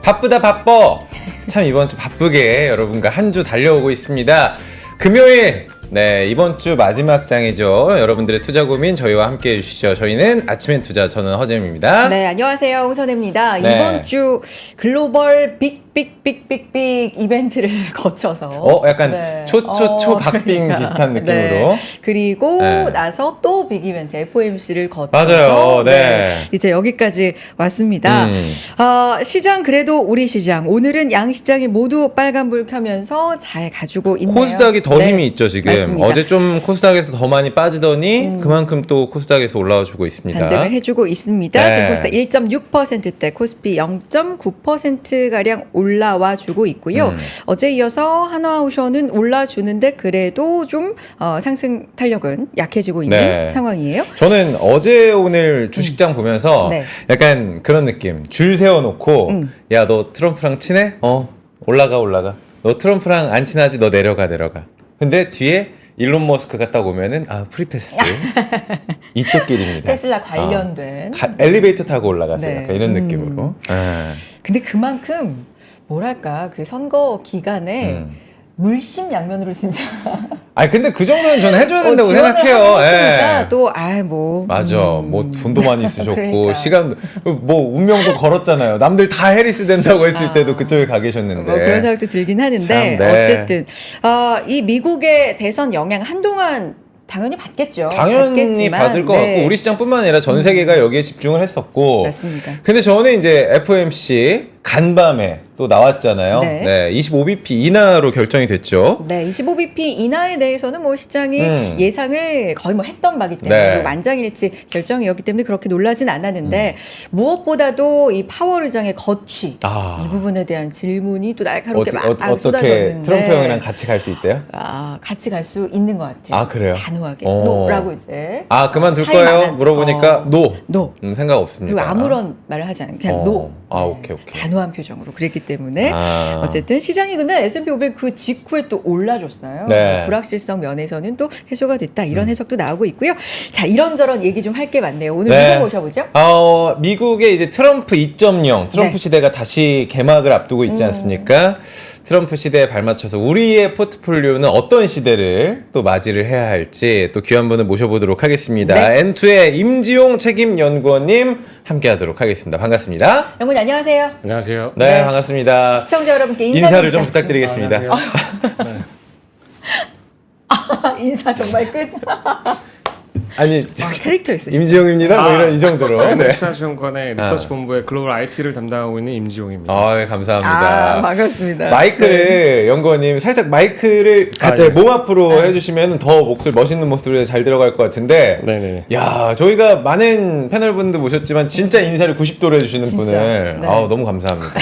바쁘다 바빠. 참 이번 주 바쁘게 여러분과 한 주 달려오고 있습니다. 금요일, 네, 이번 주 마지막 장이죠. 여러분들의 투자 고민 저희와 함께 해주시죠. 저희는 아침엔 투자, 저는 허잼입니다. 네, 안녕하세요. 홍선혜입니다. 네. 이번 주 글로벌 빅 이벤트를 거쳐서 약간 네. 초박빙 그러니까. 비슷한 느낌으로. 네. 그리고 네. 나서 또 빅 이벤트 FOMC를 거쳐서 맞아요. 네. 이제 여기까지 왔습니다. 시장 그래도 우리 시장 오늘은 양 시장이 모두 빨간불 켜면서 잘 가지고 있네요. 코스닥이 더 네. 힘이 있죠, 지금. 맞습니다. 어제 좀 코스닥에서 더 많이 빠지더니 그만큼 또 코스닥에서 올라와 주고 있습니다. 반등을 해주고 있습니다. 네. 지금 코스닥 1.6%대, 코스피 0.9%가량 올라와 주고 있고요. 어제 이어서 하나오션은 올라주는데 그래도 좀 상승 탄력은 약해지고 있는 네. 상황이에요. 저는 어제 오늘 주식장 보면서 네. 약간 그런 느낌. 줄 세워놓고 야, 너 트럼프랑 친해? 올라가. 너 트럼프랑 안 친하지? 너 내려가. 근데 뒤에 일론 머스크가 딱 오면은 프리패스. 이쪽 길입니다. 테슬라 관련된. 엘리베이터 타고 올라가세요. 네. 약간 이런 느낌으로. 근데 그만큼 뭐랄까 그 선거 기간에 물심양면으로 진짜 아니 근데 그 정도는 저는 해줘야 된다고 지원을 생각해요. 하겠으니까 예. 또 맞아. 뭐 돈도 많이 쓰셨고 그러니까. 시간도 뭐 운명도 걸었잖아요. 남들 다 해리스 된다고 했을 때도 그쪽에 가 계셨는데. 뭐 그런 생각도 들긴 하는데 참, 네. 어쨌든 이 미국의 대선 영향 한동안 당연히 받겠죠. 당연히 받겠지만, 받을 것 같고 우리 시장뿐만 아니라 전 세계가 여기에 집중을 했었고. 맞습니다. 근데 저는 이제 FOMC 간밤에 또 나왔잖아요. 네. 네, 25bp 인하로 결정이 됐죠. 네, 25bp 인하에 대해서는 뭐 시장이 예상을 거의 뭐 했던 바기 때문에 네. 그리고 만장일치 결정이었기 때문에 그렇게 놀라진 않았는데 무엇보다도 이 파월 의장의 거취 이 부분에 대한 질문이 또 날카롭게 막 어떻게 쏟아졌는데 트럼프 형이랑 같이 갈 수 있대요? 같이 갈 수 있는 것 같아요. 아, 그래요? 단호하게 어. 노라고 이제 그만둘 사이 거예요? 만한- 물어보니까 노. 노. 생각 없습니다. 그리고 아무런 말을 하지 않아요. 그냥 노. 오케이. 단호한 표정으로 그랬기 때문에 아. 어쨌든 시장이 근데 S&P 500 그 직후에 또 올라줬어요. 네. 불확실성 면에서는 또 해소가 됐다 이런 해석도 나오고 있고요. 자 이런저런 얘기 좀 할 게 많네요. 오늘 네. 누구 모셔보죠? 미국의 이제 트럼프 2.0 트럼프 네. 시대가 다시 개막을 앞두고 있지 않습니까? 트럼프 시대에 발맞춰서 우리의 포트폴리오는 어떤 시대를 또 맞이를 해야 할지 또 귀한 분을 모셔보도록 하겠습니다. 네. N2의 임지용 책임연구원님 함께하도록 하겠습니다. 반갑습니다. 영훈이 안녕하세요. 안녕하세요. 네, 네. 반갑습니다. 시청자 여러분께 인사를 좀 부탁드리겠습니다. 안녕하세요. 네. 인사 정말 끝. 아니 캐릭터 있어요. 임지용입니다. 뭐 이런 이 정도로. 저는 네. 시사증권의 리서치 본부의 글로벌 IT를 담당하고 있는 임지용입니다. 감사합니다. 반갑습니다. 마이크를 연구원님 살짝 마이크를 갖다 예. 몸 앞으로 해주시면 더 목소리 멋있는 목소리가 잘 들어갈 것 같은데. 네네. 야, 저희가 많은 패널분들 모셨지만 진짜 인사를 90도로 해주시는 진짜. 분을 네. 너무 감사합니다.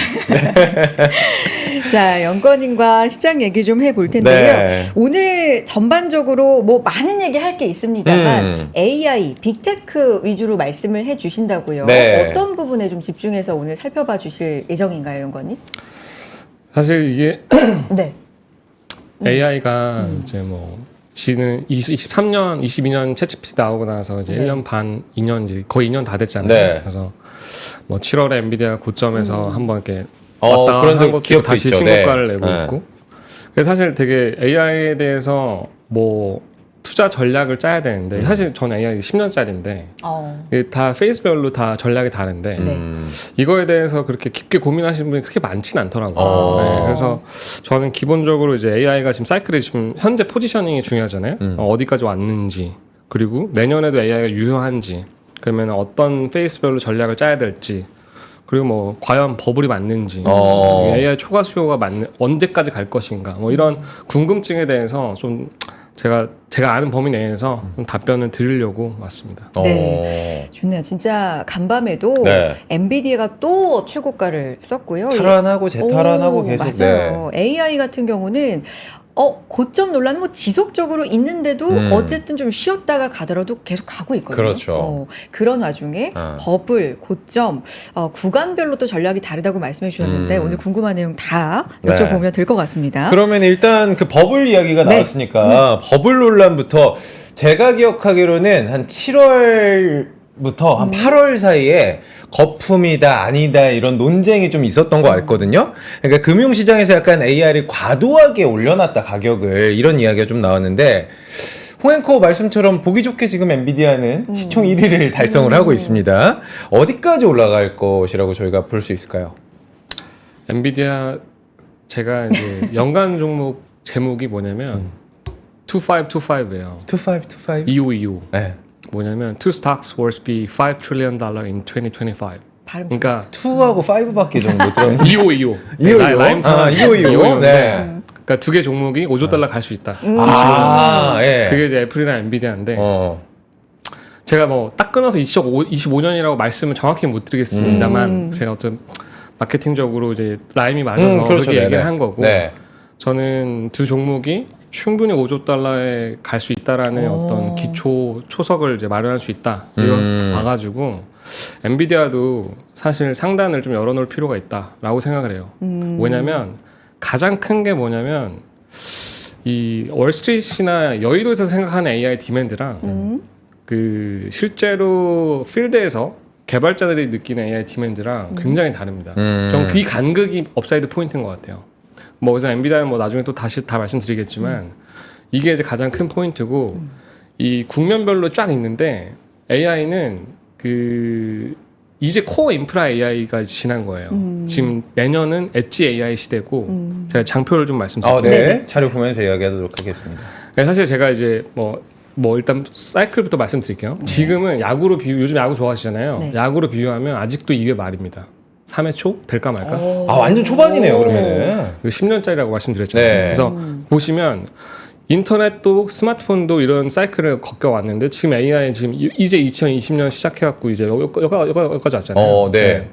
자, 연구원님과 시장 얘기 좀 해볼 텐데요. 네. 오늘 전반적으로 뭐 많은 얘기 할 게 있습니다만 AI, 빅테크 위주로 말씀을 해 주신다고요. 네. 어떤 부분에 좀 집중해서 오늘 살펴봐 주실 예정인가요, 연구원님? 사실 이게 네. AI가 이제 뭐 지는 23년, 22년 챗GPT 나오고 나서 이제 네. 1년 반, 2년 이제 거의 2년 다 됐잖아요. 네. 그래서 뭐 7월에 엔비디아 고점에서 한번 이렇게 그런 왔다 적 한 것도 기억도 다시 있죠. 신고가를 네. 내고 네. 있고. 그래서 사실 되게 AI에 대해서 뭐 투자 전략을 짜야 되는데 사실 저는 AI 10년짜리인데 다 페이스별로 다 전략이 다른데 네. 이거에 대해서 그렇게 깊게 고민하시는 분이 그렇게 많지는 않더라고요. 네, 그래서 저는 기본적으로 이제 AI가 지금 사이클이 지금 현재 포지셔닝이 중요하잖아요. 어디까지 왔는지 그리고 내년에도 AI가 유효한지 그러면 어떤 페이스별로 전략을 짜야 될지 그리고 뭐 과연 버블이 맞는지 AI 초과 수요가 언제까지 갈 것인가 뭐 이런 궁금증에 대해서 좀 제가 아는 범위 내에서 좀 답변을 드리려고 왔습니다. 네. 좋네요. 진짜 간밤에도 네. 엔비디아가 또 최고가를 썼고요. 탈환하고 재탈환하고 계속. 맞아요. AI 같은 경우는 고점 논란은 뭐 지속적으로 있는데도 어쨌든 좀 쉬었다가 가더라도 계속 가고 있거든요. 그렇죠. 그런 와중에 버블, 고점, 구간별로 또 전략이 다르다고 말씀해 주셨는데 오늘 궁금한 내용 다 여쭤보면 네. 될 것 같습니다. 그러면 일단 그 버블 이야기가 네. 나왔으니까 버블 논란부터 제가 기억하기로는 한 7월부터 한 8월 사이에 거품이다 아니다 이런 논쟁이 좀 있었던 거 알거든요. 그러니까 금융시장에서 약간 AR이 과도하게 올려놨다 가격을 이런 이야기가 좀 나왔는데 홍앵커 말씀처럼 보기 좋게 지금 엔비디아는 시총 1위를 달성을 하고 있습니다. 어디까지 올라갈 것이라고 저희가 볼 수 있을까요? 엔비디아 제가 이제 연간 종목 제목이 뭐냐면 2525예요. 2525? 2525. 네. 뭐냐면 two stocks worth be $5 trillion in 2025. 발음 그러니까 2하고 5밖에 좀 못 들었는데 2525. 2525? 아, 2525. 네. 그러니까 두 개 종목이 5조 달러 갈 수 있다. 아, 예. 그게 이제 애플이랑 엔비디아인데 어. 제가 뭐 딱 끊어서 25년이라고 말씀을 정확히 못 드리겠습니다만 제가 어떤 마케팅적으로 이제 라임이 맞아서 그렇죠. 그렇게 얘기를 네네. 한 거고 네. 저는 두 종목이 충분히 5조 달러에 갈 수 있다라는 어떤 기초 초석을 이제 마련할 수 있다 이런 봐가지고 엔비디아도 사실 상단을 좀 열어놓을 필요가 있다라고 생각을 해요. 왜냐하면 가장 큰 게 뭐냐면 이 월스트리트나 여의도에서 생각하는 AI 디맨드랑 그 실제로 필드에서 개발자들이 느끼는 AI 디맨드랑 굉장히 다릅니다. 좀 그 간극이 업사이드 포인트인 것 같아요. 뭐 그래서 엔비디아는 뭐 나중에 또 다시 다 말씀드리겠지만 이게 이제 가장 큰 포인트고 이 국면별로 쫙 있는데 AI는 그 이제 코어 인프라 AI가 지난 거예요. 지금 내년은 엣지 AI 시대고 제가 장표를 좀 말씀드릴게요. 네. 자료 보면서 이야기하도록 하겠습니다. 사실 제가 이제 뭐 일단 사이클부터 말씀드릴게요. 지금은 야구로 요즘 야구 좋아하시잖아요. 네. 야구로 비유하면 아직도 2회 말입니다. 3회 초 될까 말까? 아, 완전 초반이네요, 그러면은. 10년짜리라고 말씀드렸잖아요. 네. 그래서 보시면 인터넷도 스마트폰도 이런 사이클을 겪어왔는데 지금 AI 지금 이제 2020년 시작해갖고 이제 여기까지 왔잖아요. 네.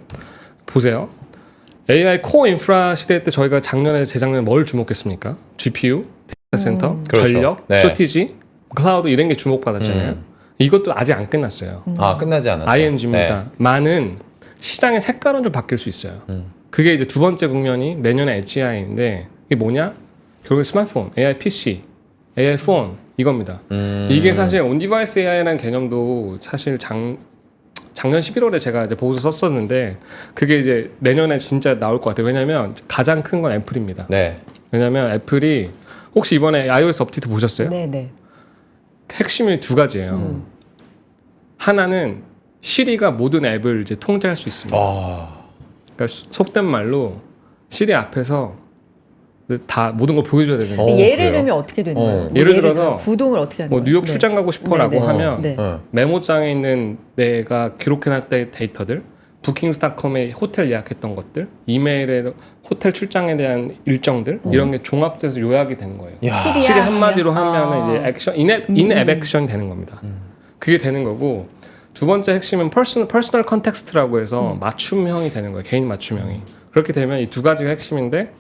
보세요. AI 코어 인프라 시대 때 저희가 재작년에 뭘 주목했습니까? GPU, 데이터 센터, 그렇죠. 전력, 네. 스토티지, 클라우드 이런 게 주목받았잖아요. 이것도 아직 안 끝났어요. 아, 끝나지 않았죠. ING입니다. 많은 시장의 색깔은 좀 바뀔 수 있어요. 그게 이제 두 번째 국면이 내년에 엣지 AI인데 이게 뭐냐? 결국에 스마트폰, AI PC, AI 폰 이겁니다. 이게 사실 온디바이스 AI라는 개념도 사실 작년 11월에 제가 이제 보고서 썼었는데 그게 이제 내년에 진짜 나올 것 같아요. 왜냐하면 가장 큰 건 애플입니다. 네. 왜냐하면 애플이 혹시 이번에 iOS 업데이트 보셨어요? 네네. 핵심이 두 가지예요. 하나는 시리가 모든 앱을 이제 통제할 수 있습니다. 아, 그러니까 속된 말로 시리 앞에서 다 모든 걸 보여줘야 되는 거예요. 예를 그래요? 들면 어떻게 되는 거예요? 뭐 예를 들어서 들면 구동을 어떻게 하는 뭐 거예요? 뉴욕 네. 출장 가고 싶어라고 네, 네. 하면 네. 메모장에 있는 내가 기록해놨던 데이터들, 부킹스닷컴에 호텔 예약했던 것들, 이메일에 호텔 출장에 대한 일정들 이런 게 종합돼서 요약이 되는 거예요. 야. 시리아 시리 한마디로 하면? 하면 이제 액션 인앱 액션이 되는 겁니다. 그게 되는 거고 두 번째 핵심은 퍼스널 컨텍스트라고 해서 맞춤형이 되는 거예요. 개인 맞춤형이. 그렇게 되면 이 두 가지가 핵심인데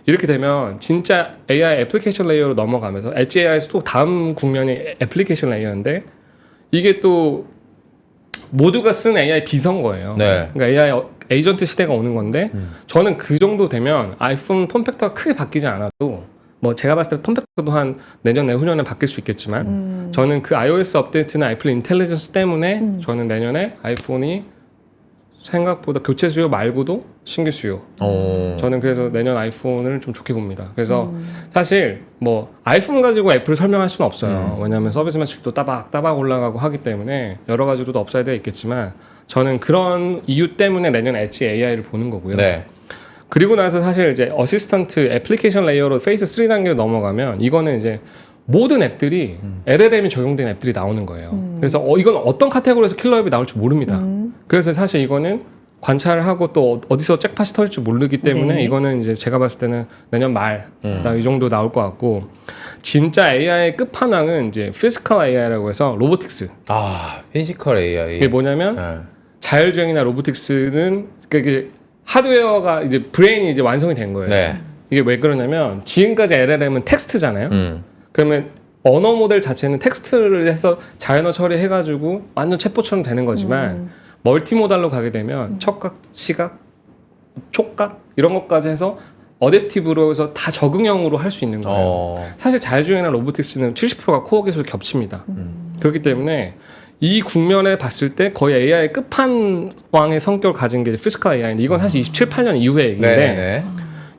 이렇게 되면 진짜 AI 애플리케이션 레이어로 넘어가면서 엣지 AI에서 또 다음 국면이 애플리케이션 레이어인데 이게 또 모두가 쓴 AI 비선 거예요. 네. 그러니까 AI 에이전트 시대가 오는 건데 저는 그 정도 되면 아이폰 폼팩터가 크게 바뀌지 않아도 뭐 제가 봤을 때 폼팩터도 한 내년 내후년에 바뀔 수 있겠지만 저는 그 iOS 업데이트나 애플 인텔리전스 때문에 저는 내년에 아이폰이 생각보다 교체 수요 말고도 신규 수요. 저는 그래서 내년 아이폰을 좀 좋게 봅니다. 그래서 사실 뭐 아이폰 가지고 애플을 설명할 수는 없어요. 왜냐하면 서비스 매출도 따박 올라가고 하기 때문에 여러 가지로도 업사이드가 있겠지만 저는 그런 이유 때문에 내년 엣지 AI를 보는 거고요. 네. 그리고 나서 사실 이제 어시스턴트 애플리케이션 레이어로 페이스 3단계로 넘어가면 이거는 이제 모든 앱들이 LLM이 적용된 앱들이 나오는 거예요. 그래서 이건 어떤 카테고리에서 킬러 앱이 나올지 모릅니다. 그래서 사실 이거는 관찰을 하고 또 어디서 잭팟이 터질지 모르기 때문에 네. 이거는 이제 제가 봤을 때는 내년 말 이 정도 나올 것 같고 진짜 AI의 끝판왕은 이제 피지컬 AI라고 해서 로보틱스. 아, 피지컬 AI. 이게 뭐냐면 네. 자율주행이나 로보틱스는 그게 하드웨어가 이제 브레인이 이제 완성이 된 거예요. 네. 이게 왜 그러냐면 지금까지 LLM은 텍스트잖아요. 그러면 언어 모델 자체는 텍스트를 해서 자연어 처리해가지고 완전 챗봇처럼 되는 거지만 멀티모달로 가게 되면 척각, 시각, 촉각 이런 것까지 해서 어댑티브로 해서 다 적응형으로 할 수 있는 거예요. 사실 자율주행이나 로보틱스는 70%가 코어 기술 겹칩니다. 그렇기 때문에 이 국면에 봤을 때 거의 AI의 끝판왕의 성격을 가진 게 피지컬 AI인데 이건 사실 27, 8년 이후의 얘기인데 네네.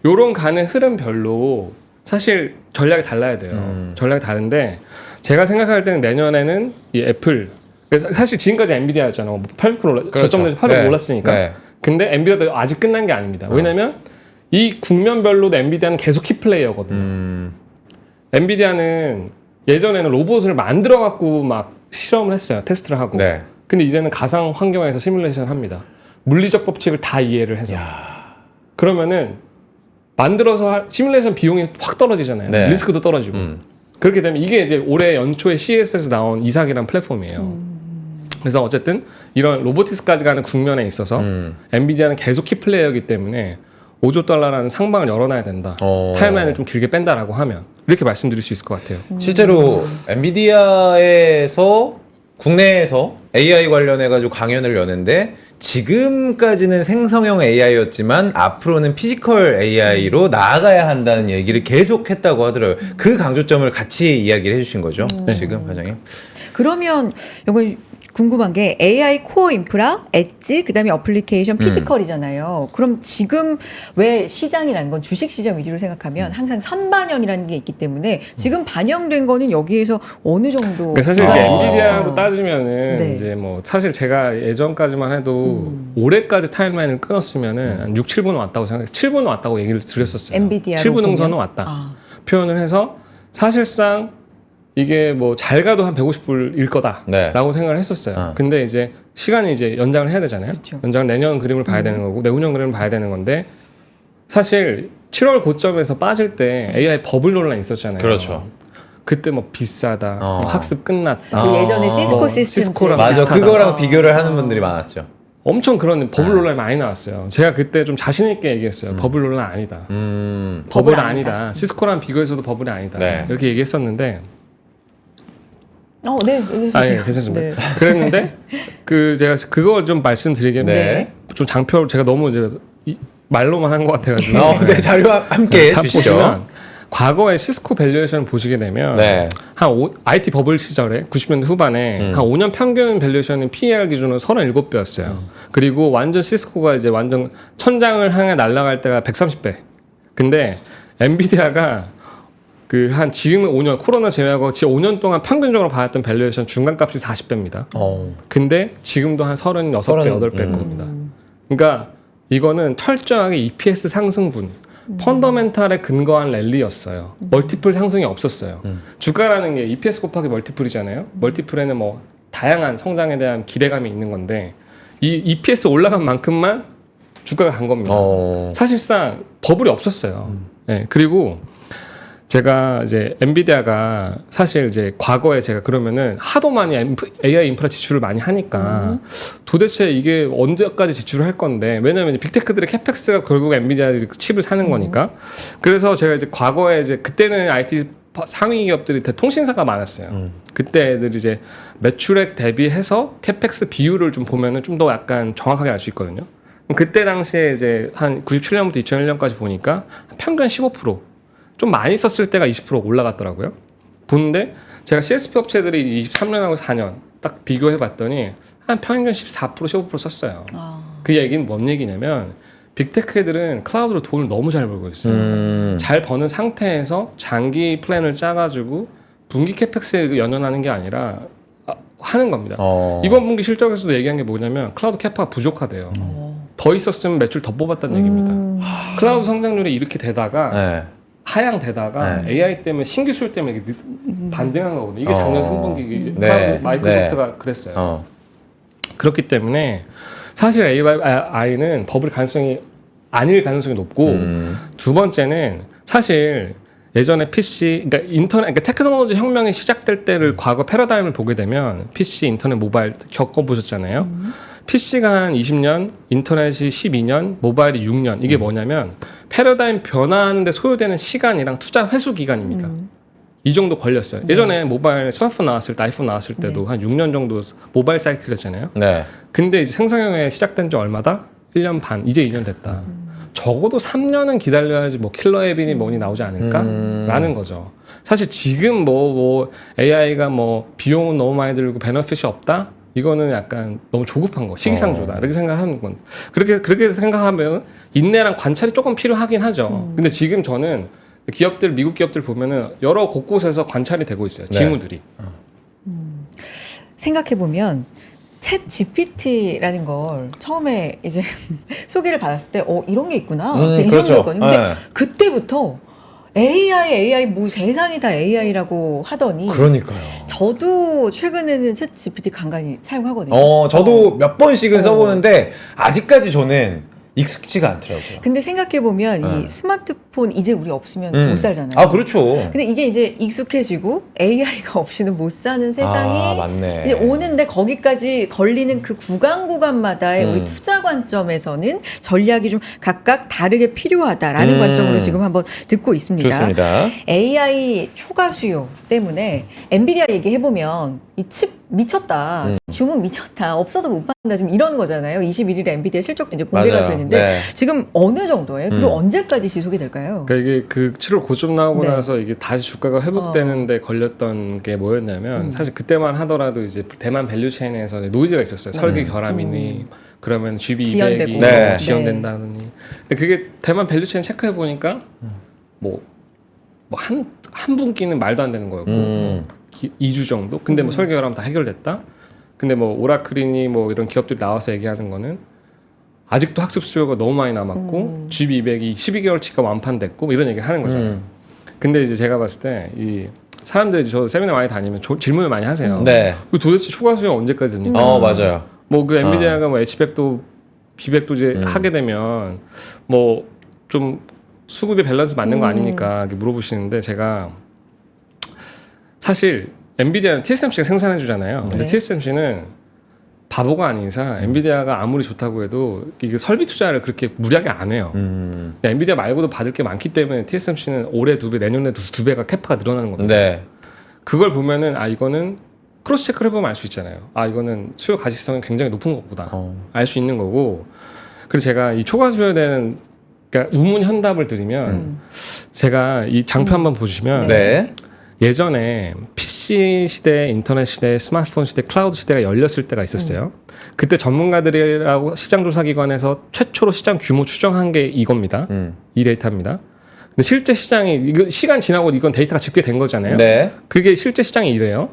요런 가는 흐름별로 사실 전략이 달라야 돼요. 전략이 다른데 제가 생각할 때는 내년에는 이 애플 사실 지금까지 엔비디아였잖아요. 8% 그렇죠. 저점 8% 네. 올랐으니까. 네. 근데 엔비디아도 아직 끝난 게 아닙니다. 왜냐면 이 국면별로도 엔비디아는 계속 키플레이어거든요. 엔비디아는 예전에는 로봇을 만들어 갖고 막 실험을 했어요. 테스트를 하고. 네. 근데 이제는 가상 환경에서 시뮬레이션을 합니다. 물리적 법칙을 다 이해를 해서. 그러면은 만들어서 시뮬레이션 비용이 확 떨어지잖아요. 네. 리스크도 떨어지고. 그렇게 되면 이게 이제 올해 연초에 CES에서 나온 이삭이라는 플랫폼이에요. 그래서 어쨌든 이런 로보틱스까지 가는 국면에 있어서 엔비디아는 계속 키플레이어이기 때문에 5조 달러라는 상방을 열어놔야 된다. 타임라인을 좀 길게 뺀다라고 하면 이렇게 말씀드릴 수 있을 것 같아요. 실제로 엔비디아에서 국내에서 AI 관련해가지고 강연을 여는데 지금까지는 생성형 AI였지만 앞으로는 피지컬 AI로 나아가야 한다는 얘기를 계속 했다고 하더라고요. 그 강조점을 같이 이야기를 해주신 거죠. 지금 과장님. 그러면 이건 궁금한 게 AI 코어 인프라, 엣지, 그다음에 어플리케이션, 피지컬이잖아요. 그럼 지금 왜 시장이라는 건 주식 시장 위주로 생각하면 항상 선반영이라는 게 있기 때문에 지금 반영된 거는 여기에서 어느 정도 그러니까 사실 이제 엔비디아로 따지면은 네. 이제 뭐 사실 제가 예전까지만 해도 올해까지 타임라인을 끊었으면은 한 6, 7분 왔다고 생각해서 7분 왔다고 얘기를 드렸었어요. 엔비디아로 7분 보면? 능선은 왔다. 아. 표현을 해서 사실상 이게 뭐 잘 가도 한 150불일 거다라고 네. 생각을 했었어요. 근데 이제 시간이 이제 연장을 해야 되잖아요. 그렇죠. 연장은 내년 그림을 봐야 되는 거고 내후년 그림을 봐야 되는 건데 사실 7월 고점에서 빠질 때 AI 버블 논란이 있었잖아요. 그렇죠. 그때 뭐 비싸다, 뭐 학습 끝났다. 그 예전에 시스코 뭐 시스템 시스코랑 맞아. 비슷하다. 그거랑 비교를 하는 분들이 많았죠. 엄청 그런 버블 논란이 많이 나왔어요. 제가 그때 좀 자신 있게 얘기했어요. 버블 논란 아니다. 버블 버블 아니다. 시스코랑 비교해서도 버블이 아니다. 네. 이렇게 얘기했었는데 네. 예, 괜찮습니다. 네. 그랬는데 그 제가 그걸 좀 말씀드리겠는데 네. 좀 장표 제가 너무 이제 말로만 한 것 같아가지고 네, 자료와 함께 자 해주시죠. 보시면 과거의 시스코 밸류에이션을 보시게 되면 네. IT 버블 시절에 90년대 후반에 한 5년 평균 밸류에이션은 PER 기준으로 37배였어요. 그리고 완전 시스코가 이제 완전 천장을 향해 날아갈 때가 130배. 근데 엔비디아가 그 한 지금 5년 코로나 제외하고 지금 5년 동안 평균적으로 받았던 밸류에이션 중간값이 40배입니다. 근데 지금도 한 36배, 8배일 겁니다. 그러니까 이거는 철저하게 EPS 상승분, 펀더멘탈에 근거한 랠리였어요. 멀티플 상승이 없었어요. 주가라는 게 EPS 곱하기 멀티플이잖아요. 멀티플에는 뭐 다양한 성장에 대한 기대감이 있는 건데 이 EPS 올라간 만큼만 주가가 간 겁니다. 사실상 버블이 없었어요. 네, 그리고 제가 이제 엔비디아가 사실 이제 과거에 제가 그러면은 하도 많이 AI 인프라 지출을 많이 하니까 도대체 이게 언제까지 지출을 할 건데 왜냐면 이제 빅테크들의 캐펙스가 결국 엔비디아 칩을 사는 거니까 그래서 제가 이제 과거에 이제 그때는 IT 상위 기업들이 통신사가 많았어요. 그때 애들이 이제 매출액 대비해서 캐펙스 비율을 좀 보면은 좀 더 약간 정확하게 알 수 있거든요. 그때 당시에 이제 한 97년부터 2001년까지 보니까 평균 15%. 좀 많이 썼을 때가 20% 올라갔더라고요. 보는데 제가 CSP 업체들이 23년하고 4년 딱 비교해 봤더니 한 평균 14%, 15% 썼어요. 그 얘기는 뭔 얘기냐면 빅테크 애들은 클라우드로 돈을 너무 잘 벌고 있어요. 잘 버는 상태에서 장기 플랜을 짜가지고 분기 캐펙스에 연연하는 게 아니라 하는 겁니다. 이번 분기 실적에서도 얘기한 게 뭐냐면 클라우드 캐파가 부족하대요. 더 있었으면 매출 더 뽑았다는 얘기입니다. 클라우드 성장률이 이렇게 되다가 네. 하향되다가 네. AI 때문에 신기술 때문에 이게 반등한 거거든요. 이게 작년 3분기 네. 마이크로소프트가 그랬어요. 그렇기 때문에 사실 AI는 버블 가능성이 아닐 가능성이 높고 두 번째는 사실 예전에 PC, 그러니까 그러니까 테크놀로지 혁명이 시작될 때를 과거 패러다임을 보게 되면 PC, 인터넷, 모바일 겪어보셨잖아요. PC가 한 20년, 인터넷이 12년, 모바일이 6년. 이게 뭐냐면 패러다임 변화하는데 소요되는 시간이랑 투자 회수 기간입니다. 이 정도 걸렸어요. 예전에 모바일 스마트폰 나왔을 때, 아이폰 나왔을 때도 한 6년 정도 모바일 사이클이었잖아요. 네. 근데 이제 생성형에 시작된 지 얼마다? 1년 반, 이제 2년 됐다. 적어도 3년은 기다려야지 뭐 킬러 앱이니 뭐니 나오지 않을까라는 거죠. 사실 지금 뭐 AI가 뭐 비용은 너무 많이 들고 베너핏이 없다? 이거는 약간 너무 조급한 거, 시기상조다 이렇게 생각하는 건. 그렇게 생각하면 인내랑 관찰이 조금 필요하긴 하죠. 근데 지금 저는 기업들, 미국 기업들 보면은 여러 곳곳에서 관찰이 되고 있어요. 네. 징후들이. 생각해 보면 챗 GPT라는 걸 처음에 이제 소개를 받았을 때 이런 게 있구나. 이 그렇죠. 정도였거든요. 근데 네. 그때부터 AI 뭐 세상이 다 AI라고 하더니 그러니까요. 저도 최근에는 챗 GPT 간간히 사용하거든요. 저도 몇 번씩은 써보는데 아직까지 저는 익숙치가 않더라고요. 근데 생각해 보면 이 스마트폰 이제 우리 없으면 못 살잖아요. 아, 그렇죠. 근데 이게 이제 익숙해지고 AI가 없이는 못 사는 세상이 아, 맞네. 이제 오는데 거기까지 걸리는 그 구간마다의 우리 투자 관점에서는 전략이 좀 각각 다르게 필요하다라는 관점으로 지금 한번 듣고 있습니다. 좋습니다. AI 초과 수요 때문에 엔비디아 얘기해 보면 이 칩 미쳤다, 주문 미쳤다, 없어서 못 판다 지금 이런 거잖아요. 21일에 엔비디아 실적도 이제 공개가 맞아요. 되는데 네. 지금 어느 정도예요? 그리고 언제까지 지속이 될까요? 그러니까 이게 그 7월 고점 나오고 네. 나서 이게 다시 주가가 회복되는데 걸렸던 게 뭐였냐면 사실 그때만 하더라도 이제 대만 밸류체인에서 노이즈가 있었어요. 설계 결함이니 그러면 GB200이 지연되고. 네. 네. 지연된다느니. 근데 그게 대만 밸류체인 체크해 보니까 한 분기는 말도 안 되는 거였고 2주 정도. 근데 뭐 설계 결함 다 해결됐다. 근데 뭐 오라클이니 뭐 이런 기업들이 나와서 얘기하는 거는 아직도 학습 수요가 너무 많이 남았고 GB200이 12개월치가 완판됐고 뭐 이런 얘기를 하는 거잖아요. 근데 이제 제가 봤을 때 이 사람들이 저 세미나 많이 다니면 질문을 많이 하세요. 네. 도대체 초과 수요 언제까지 됩니까? 맞아요. 뭐 그 엔비디아가 뭐 H100도 B100도 이제 하게 되면 뭐 좀 수급의 밸런스 맞는 거 아닙니까? 이렇게 물어보시는데 제가 사실 엔비디아는 TSMC가 생산해 주잖아요. 근데 네. TSMC는 바보가 아닌 이상 엔비디아가 아무리 좋다고 해도 이게 설비 투자를 그렇게 무리하게 안 해요. 엔비디아 말고도 받을 게 많기 때문에 TSMC는 올해 2배, 내년에 2배가 캐파가 늘어나는 겁니다. 네. 그걸 보면은 이거는 크로스 체크를 해보면 알 수 있잖아요. 이거는 수요 가시성이 굉장히 높은 것보다 알 수 있는 거고. 그래서 제가 이 초과 수요에 대한 그러니까 우문 현답을 드리면 제가 이 장표 한번 보시면 네. 예전에 PC 시대, 인터넷 시대, 스마트폰 시대, 클라우드 시대가 열렸을 때가 있었어요. 그때 전문가들이라고 시장조사기관에서 최초로 시장 규모 추정한 게 이겁니다. 이 데이터입니다. 근데 실제 시장이 이거 시간 지나고 이건 데이터가 집계된 거잖아요. 네. 그게 실제 시장이 이래요.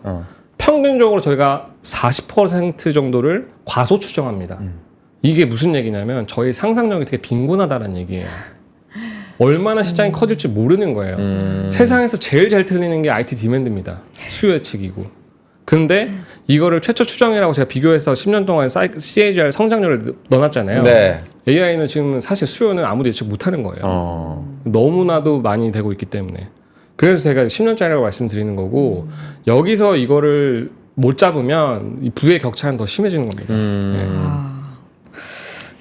평균적으로 저희가 40% 정도를 과소 추정합니다. 이게 무슨 얘기냐면 저희 상상력이 되게 빈곤하다는 얘기예요. 얼마나 시장이 커질지 모르는 거예요. 세상에서 제일 잘 틀리는 게 IT 디맨드입니다. 수요 예측이고. 근데 이거를 최초 추정이라고 제가 비교해서 10년 동안 CAGR 성장률을 넣어놨잖아요. 네. AI는 지금 사실 수요는 아무도 예측 못하는 거예요. 너무나도 많이 되고 있기 때문에. 그래서 제가 10년짜리라고 말씀드리는 거고 여기서 이거를 못 잡으면 이 부의 격차는 더 심해지는 겁니다. 네.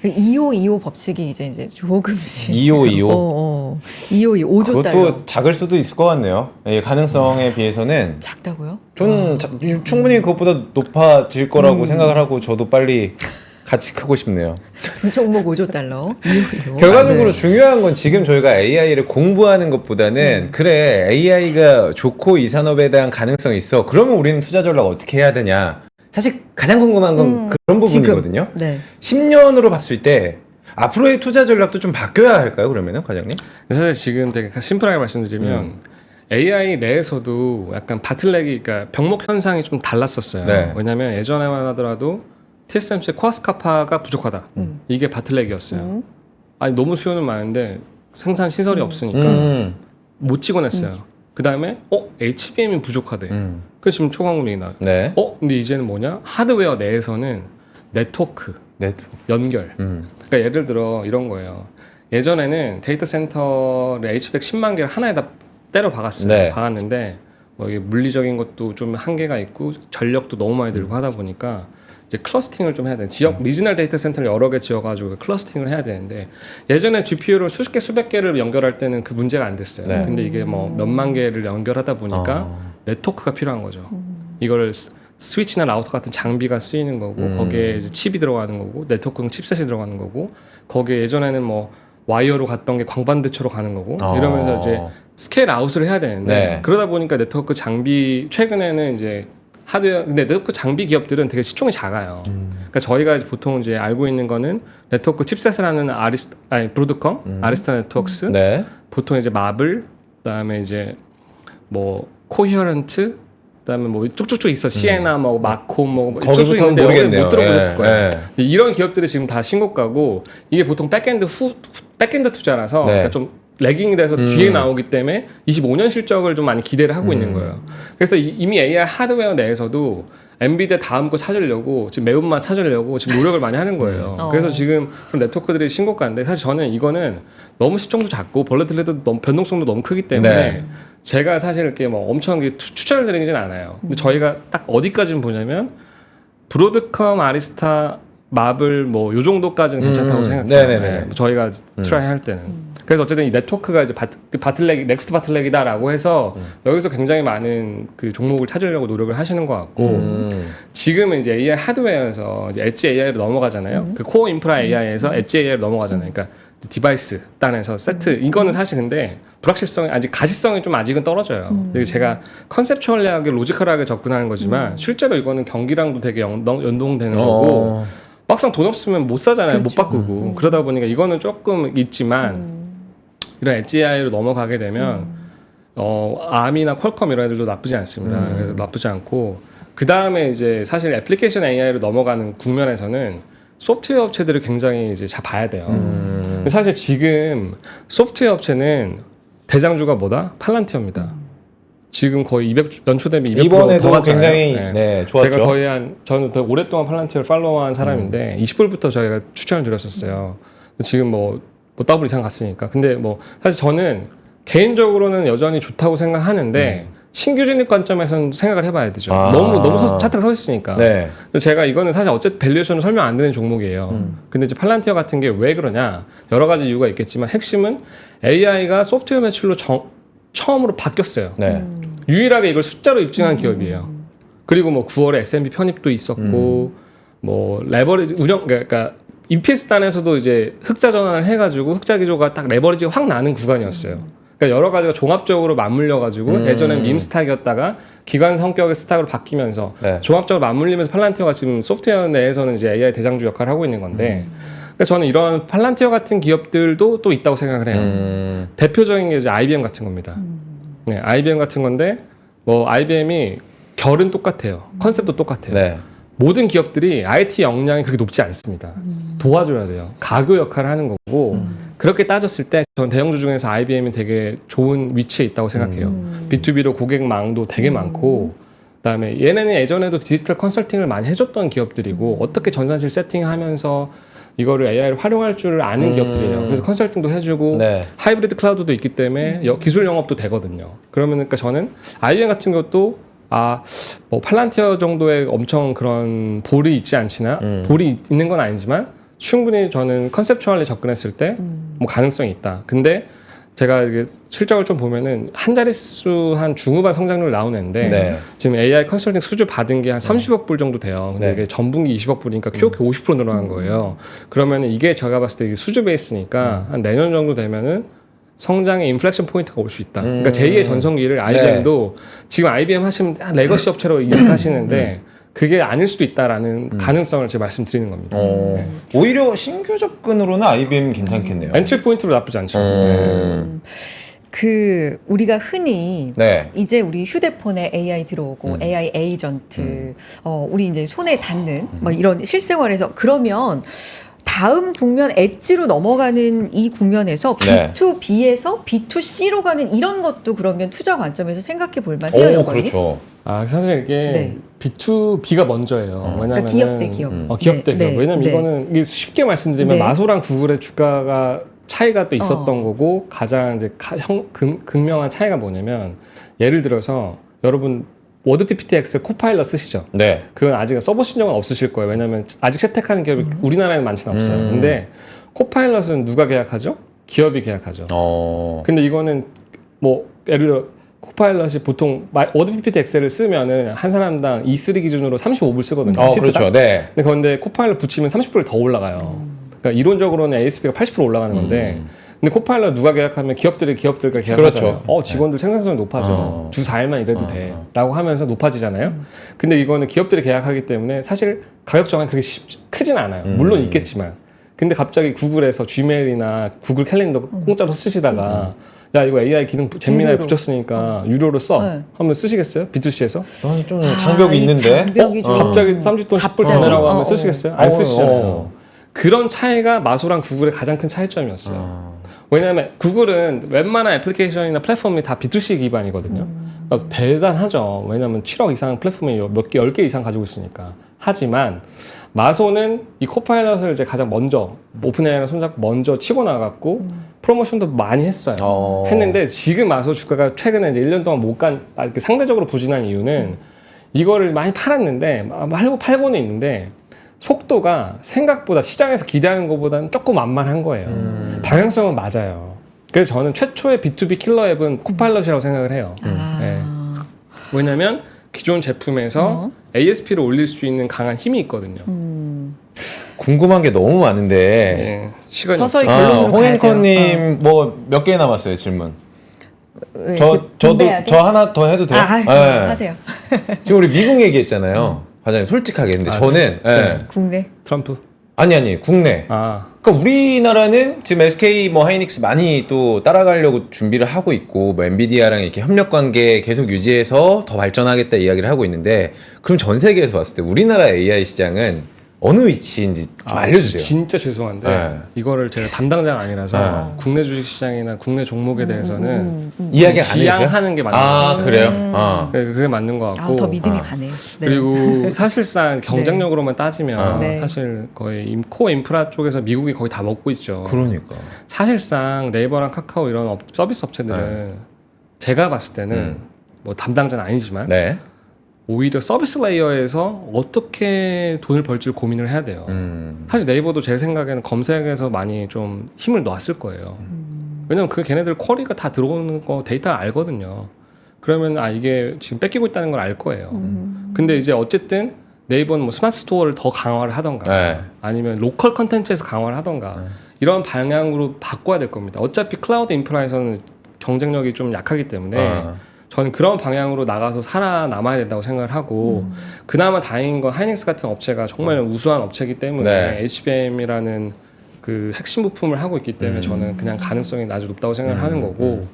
2525 법칙이 이제 조금씩 2525. 2525 5조 달러. 그것도 작을 수도 있을 것 같네요. 가능성에 비해서는 작다고요? 저는 충분히 그것보다 높아질 거라고 생각을 하고 저도 빨리 같이 크고 싶네요. 두 종목 5조 달러. 2525. 결과적으로 중요한 건 지금 저희가 AI를 공부하는 것보다는 그래 AI가 좋고 이 산업에 대한 가능성이 있어. 그러면 우리는 투자 전략 어떻게 해야 되냐. 사실 가장 궁금한 건 그런 부분이거든요. 네. 10년으로 봤을 때 앞으로의 투자 전략도 좀 바뀌어야 할까요? 그러면은 과장님? 사실 지금 되게 심플하게 말씀드리면 AI 내에서도 약간 바틀렉이 그러니까 병목 현상이 좀 달랐었어요. 네. 왜냐하면 예전에만 하더라도 TSMC 코어스카파가 부족하다. 이게 바틀렉이었어요. 아니 너무 수요는 많은데 생산 시설이 없으니까 못 찍어냈어요. 그 다음에 HBM이 부족하대. 그래서 지금 초강국이 나요. 네. 근데 이제는 뭐냐? 하드웨어 내에서는 네트워크, 연결. 그러니까 예를 들어 이런 거예요. 예전에는 데이터 센터를 H100 10만 개를 하나에다 때려 박았어요. 네. 박았는데 뭐 이게 물리적인 것도 좀 한계가 있고 전력도 너무 많이 들고 하다 보니까 이제 클러스팅을 좀 해야 돼. 지역 리지널 데이터 센터를 여러 개 지어가지고 클러스팅을 해야 되는데 예전에 GPU를 수십 개 수백 개를 연결할 때는 그 문제가 안 됐어요. 네. 근데 이게 뭐 몇만 개를 연결하다 보니까 네트워크가 필요한 거죠. 이걸 스위치나 라우터 같은 장비가 쓰이는 거고 거기에 이제 칩이 들어가는 거고 네트워크는 칩셋이 들어가는 거고 거기에 예전에는 뭐 와이어로 갔던 게 광반대처로 가는 거고 이러면서 이제 스케일 아웃을 해야 되는데 네. 그러다 보니까 네트워크 장비 최근에는 이제 하드웨어 근데 네트워크 장비 기업들은 되게 시총이 작아요. 그러니까 저희가 이제 보통 이제 알고 있는 거는 네트워크 칩셋을 하는 브로드컴, 아리스타 네트워크스, 네. 보통 이제 마블, 그다음에 이제 뭐 코히어런트, 그다음에 뭐 쭉쭉쭉 있어 시에나 뭐 마코 뭐 쭉쭉 거기부터는 있는데 여기 모르겠네요. 못 들어보셨을 예, 거예요. 예. 근데 이런 기업들이 지금 다 신고가고 이게 보통 백엔드 투자라서 네. 그러니까 좀 레깅이 돼서 뒤에 나오기 때문에 25년 실적을 좀 많이 기대를 하고 있는 거예요. 그래서 이미 AI 하드웨어 내에서도 엔비디아 다음 거 찾으려고 지금 매운맛 찾으려고 지금 노력을 많이 하는 거예요. 그래서 지금 그런 네트워크들이 신고가인데 사실 저는 이거는 너무 시총도 작고 벌레들레도 너무 변동성도 너무 크기 때문에 네. 제가 사실 이렇게 뭐 엄청 추천을 드리진 않아요. 근데 저희가 딱 어디까지는 보냐면 브로드컴, 아리스타, 마블 뭐 요 정도까지는 괜찮다고 생각해요. 네네네. 네, 저희가 트라이 할 때는. 그래서 어쨌든 이 네트워크가 이제 넥스트 바틀렉이다라고 해서 여기서 굉장히 많은 그 종목을 찾으려고 노력을 하시는 것 같고 지금은 이제 AI 하드웨어에서 이제 엣지 AI로 넘어가잖아요. 그 코어 인프라 AI에서 엣지 AI로 넘어가잖아요. 그러니까 디바이스 단에서 세트 이거는 사실 근데 불확실성이 아직 가시성이 좀 아직은 떨어져요. 이게 제가 컨셉추얼하게 로지컬하게 접근하는 거지만 실제로 이거는 경기랑도 되게 연동되는 거고 막상 돈 없으면 못 사잖아요. 못 바꾸고 그러다 보니까 이거는 조금 있지만 이런 엣지 AI로 넘어가게 되면 암이나 퀄컴 이런 애들도 나쁘지 않습니다. 그래서 나쁘지 않고 그 다음에 이제 사실 애플리케이션 AI로 넘어가는 국면에서는 소프트웨어 업체들을 굉장히 이제 잘 봐야 돼요. 근데 사실 지금 소프트웨어 업체는 대장주가 뭐다? 팔란티어입니다. 지금 거의 200 연초 대비 200%더 이번에도 갔잖아요. 굉장히 네, 좋았죠. 제가 거의 저는 더 오랫동안 팔란티어를 팔로우한 사람인데 20불부터 저희가 추천을 드렸었어요. 지금 뭐 더블 이상 갔으니까. 근데 뭐 사실 저는 개인적으로는 여전히 좋다고 생각하는데 신규 진입 관점에서는 생각을 해봐야 되죠. 너무 차트가 서 있으니까. 네. 제가 이거는 사실 어쨌든 밸류에이션은 설명 안 되는 종목이에요. 근데 이제 팔란티어 같은 게 왜 그러냐 여러 가지 이유가 있겠지만 핵심은 AI가 소프트웨어 매출로 처음으로 바뀌었어요. 네. 유일하게 이걸 숫자로 입증한 기업이에요. 그리고 뭐 9월에 S&P 편입도 있었고 뭐 레버리지 그러니까 EPS 단에서도 이제 흑자 전환을 해가지고 흑자 기조가 딱 레버리지가 확 나는 구간이었어요. 그러니까 여러 가지가 종합적으로 맞물려가지고 예전엔 밈 스탁이었다가 기관 성격의 스탁으로 바뀌면서 네. 종합적으로 맞물리면서 팔란티어가 지금 소프트웨어 내에서는 이제 AI 대장주 역할을 하고 있는 건데 그러니까 저는 이런 팔란티어 같은 기업들도 또 있다고 생각을 해요. 대표적인 게 이제 IBM 같은 겁니다. 네, IBM 같은 건데 뭐 IBM이 결은 똑같아요. 컨셉도 똑같아요. 네. 모든 기업들이 IT 역량이 그렇게 높지 않습니다. 도와줘야 돼요. 가교 역할을 하는 거고 그렇게 따졌을 때 전 대형주 중에서 IBM이 되게 좋은 위치에 있다고 생각해요. B2B로 고객망도 되게 많고 그다음에 얘네는 예전에도 디지털 컨설팅을 많이 해줬던 기업들이고 어떻게 전산실 세팅하면서 이거를 AI를 활용할 줄 아는 기업들이에요. 그래서 컨설팅도 해주고 네. 하이브리드 클라우드도 있기 때문에 기술 영업도 되거든요. 그러니까 저는 IBM 같은 것도 뭐 팔란티어 정도의 엄청 그런 볼이 있지 않지나 볼이 있는 건 아니지만 충분히 저는 컨셉추얼리 접근했을 때 뭐 가능성이 있다. 근데 제가 이게 실적을 좀 보면은 한 자릿수 한 중후반 성장률 나오는데 네. 지금 AI 컨설팅 수주 받은 게 한 30억 불 정도 돼요. 근데 네. 이게 전분기 20억 불이니까 QOQ 50% 늘어난 거예요. 그러면 이게 제가 봤을 때 이게 수주 베이스니까 한 내년 정도 되면은 성장의 인플렉션 포인트가 올 수 있다. 그러니까 제2의 전성기를 IBM도 지금 IBM 하시면 레거시 업체로 이직하시는데 그게 아닐 수도 있다라는 가능성을 제가 말씀드리는 겁니다. 네. 오히려 신규 접근으로는 IBM 괜찮겠네요. 엔트리 포인트로 나쁘지 않죠. 네. 그 우리가 흔히 네. 이제 우리 휴대폰에 AI 들어오고 AI 에이전트 우리 이제 손에 닿는 뭐 이런 실생활에서 그러면 다음 국면 엣지로 넘어가는 이 국면에서 네. B2B에서 B2C로 가는 이런 것도 그러면 투자 관점에서 생각해 볼 만해요. 오, 그렇죠. 사실 이게 네. B2B가 먼저예요. 왜냐면 그러니까 기업 대 기업. 기업 대 네, 기업. 네, 왜냐면 네. 이거는 이게 쉽게 말씀드리면 네. 마소랑 구글의 주가가 차이가 또 있었던 거고 가장 이제 극명한 차이가 뭐냐면 예를 들어서 여러분 워드 PPT 엑셀 코파일럿 쓰시죠? 네. 그건 아직 써보신 적은 없으실 거예요. 왜냐하면 아직 채택하는 기업이 우리나라에는 많지는 없어요. 근데 코파일럿은 누가 계약하죠? 기업이 계약하죠. 근데 이거는 뭐 예를 들어 코파일럿이 보통 워드 PPT 엑셀을 쓰면은 한 사람당 E3 기준으로 35불 쓰거든요. 시트당. 그렇죠. 네. 근데 그런데 코파일럿 붙이면 30불 더 올라가요. 그러니까 이론적으로는 ASP가 80% 올라가는 건데 근데 코파일럿 누가 계약하면 기업들과 계약하잖아요. 그렇죠. 직원들 생산성이 높아져. 주 4일만 일해도 돼. 라고 하면서 높아지잖아요. 근데 이거는 기업들이 계약하기 때문에 사실 가격 정하기 그렇게 크진 않아요. 물론 있겠지만. 근데 갑자기 구글에서 gmail이나 구글 캘린더 공짜로 쓰시다가 야 이거 AI 기능 잼미나에 유료로. 붙였으니까 유료로 써. 네. 하면 쓰시겠어요? B2C에서? 좀 장벽이 이 있는데. 장벽이 좀 갑자기 30돈 10불 갑자기? 더 내라고 하면 쓰시겠어요? 안 쓰시잖아요. 어. 그런 차이가 마소랑 구글의 가장 큰 차이점이었어요. 왜냐하면 구글은 웬만한 애플리케이션이나 플랫폼이 다 B2C 기반이거든요. 그래서 대단하죠. 왜냐하면 7억 이상 플랫폼이 몇 개, 10개 이상 가지고 있으니까. 하지만 마소는 이 코파일럿을 이제 가장 먼저 오픈AI랑 손잡고 먼저 치고 나갔고 프로모션도 많이 했어요. 했는데 지금 마소 주가가 최근에 이제 1년 동안 이렇게 상대적으로 부진한 이유는 이거를 많이 팔았는데 팔고는 있는데 속도가 생각보다 시장에서 기대하는 것보다는 조금 완만한 거예요. 방향성은 맞아요. 그래서 저는 최초의 B2B 킬러 앱은 코파일럿이라고 생각을 해요. 네. 왜냐하면 기존 제품에서 ASP를 올릴 수 있는 강한 힘이 있거든요. 궁금한 게 너무 많은데. 네. 시간이 서서히 없죠. 결론으로 가야 돼요. 홍앵커님 뭐 몇 개 남았어요 질문? 왜 저도 이렇게 분배하게? 저 하나 더 해도 돼요? 아, 네. 하세요. 지금 우리 미국 얘기했잖아요. 과장님 솔직하게 근데 저는 예. 국내. 트럼프. 아니 국내. 아, 그러니까 우리나라는 지금 SK 뭐 하이닉스 많이 또 따라가려고 준비를 하고 있고 뭐 엔비디아랑 이렇게 협력 관계 계속 유지해서 더 발전하겠다 이야기를 하고 있는데 그럼 전 세계에서 봤을 때 우리나라 AI 시장은 어느 위치인지 좀 알려주세요. 진짜 죄송한데 네. 이거를 제가 담당자가 아니라서 국내 주식시장이나 국내 종목에 대해서는 이야기 안 해주세요? 지양하는 게 맞는 것 같아요. 그래요? 그게 맞는 것 같고. 더 믿음이 가네요. 네. 그리고 사실상 경쟁력으로만 따지면 네. 사실 거의 코어 인프라 쪽에서 미국이 거의 다 먹고 있죠. 그러니까. 사실상 네이버랑 카카오 이런 서비스 업체들은 제가 봤을 때는 뭐 담당자는 아니지만 네. 오히려 서비스 레이어에서 어떻게 돈을 벌지를 고민을 해야 돼요. 사실 네이버도 제 생각에는 검색에서 많이 좀 힘을 놨을 거예요. 왜냐면 그 걔네들 쿼리가 다 들어오는 거 데이터를 알거든요. 그러면 이게 지금 뺏기고 있다는 걸 알 거예요. 근데 이제 어쨌든 네이버는 뭐 스마트 스토어를 더 강화를 하던가 네. 아니면 로컬 컨텐츠에서 강화를 하던가 이런 방향으로 바꿔야 될 겁니다. 어차피 클라우드 인프라에서는 경쟁력이 좀 약하기 때문에 저는 그런 방향으로 나가서 살아남아야 된다고 생각을 하고 그나마 다행인 건 하이닉스 같은 업체가 정말 우수한 업체이기 때문에 네. HBM이라는 그 핵심 부품을 하고 있기 때문에 저는 그냥 가능성이 아주 높다고 생각을 하는 거고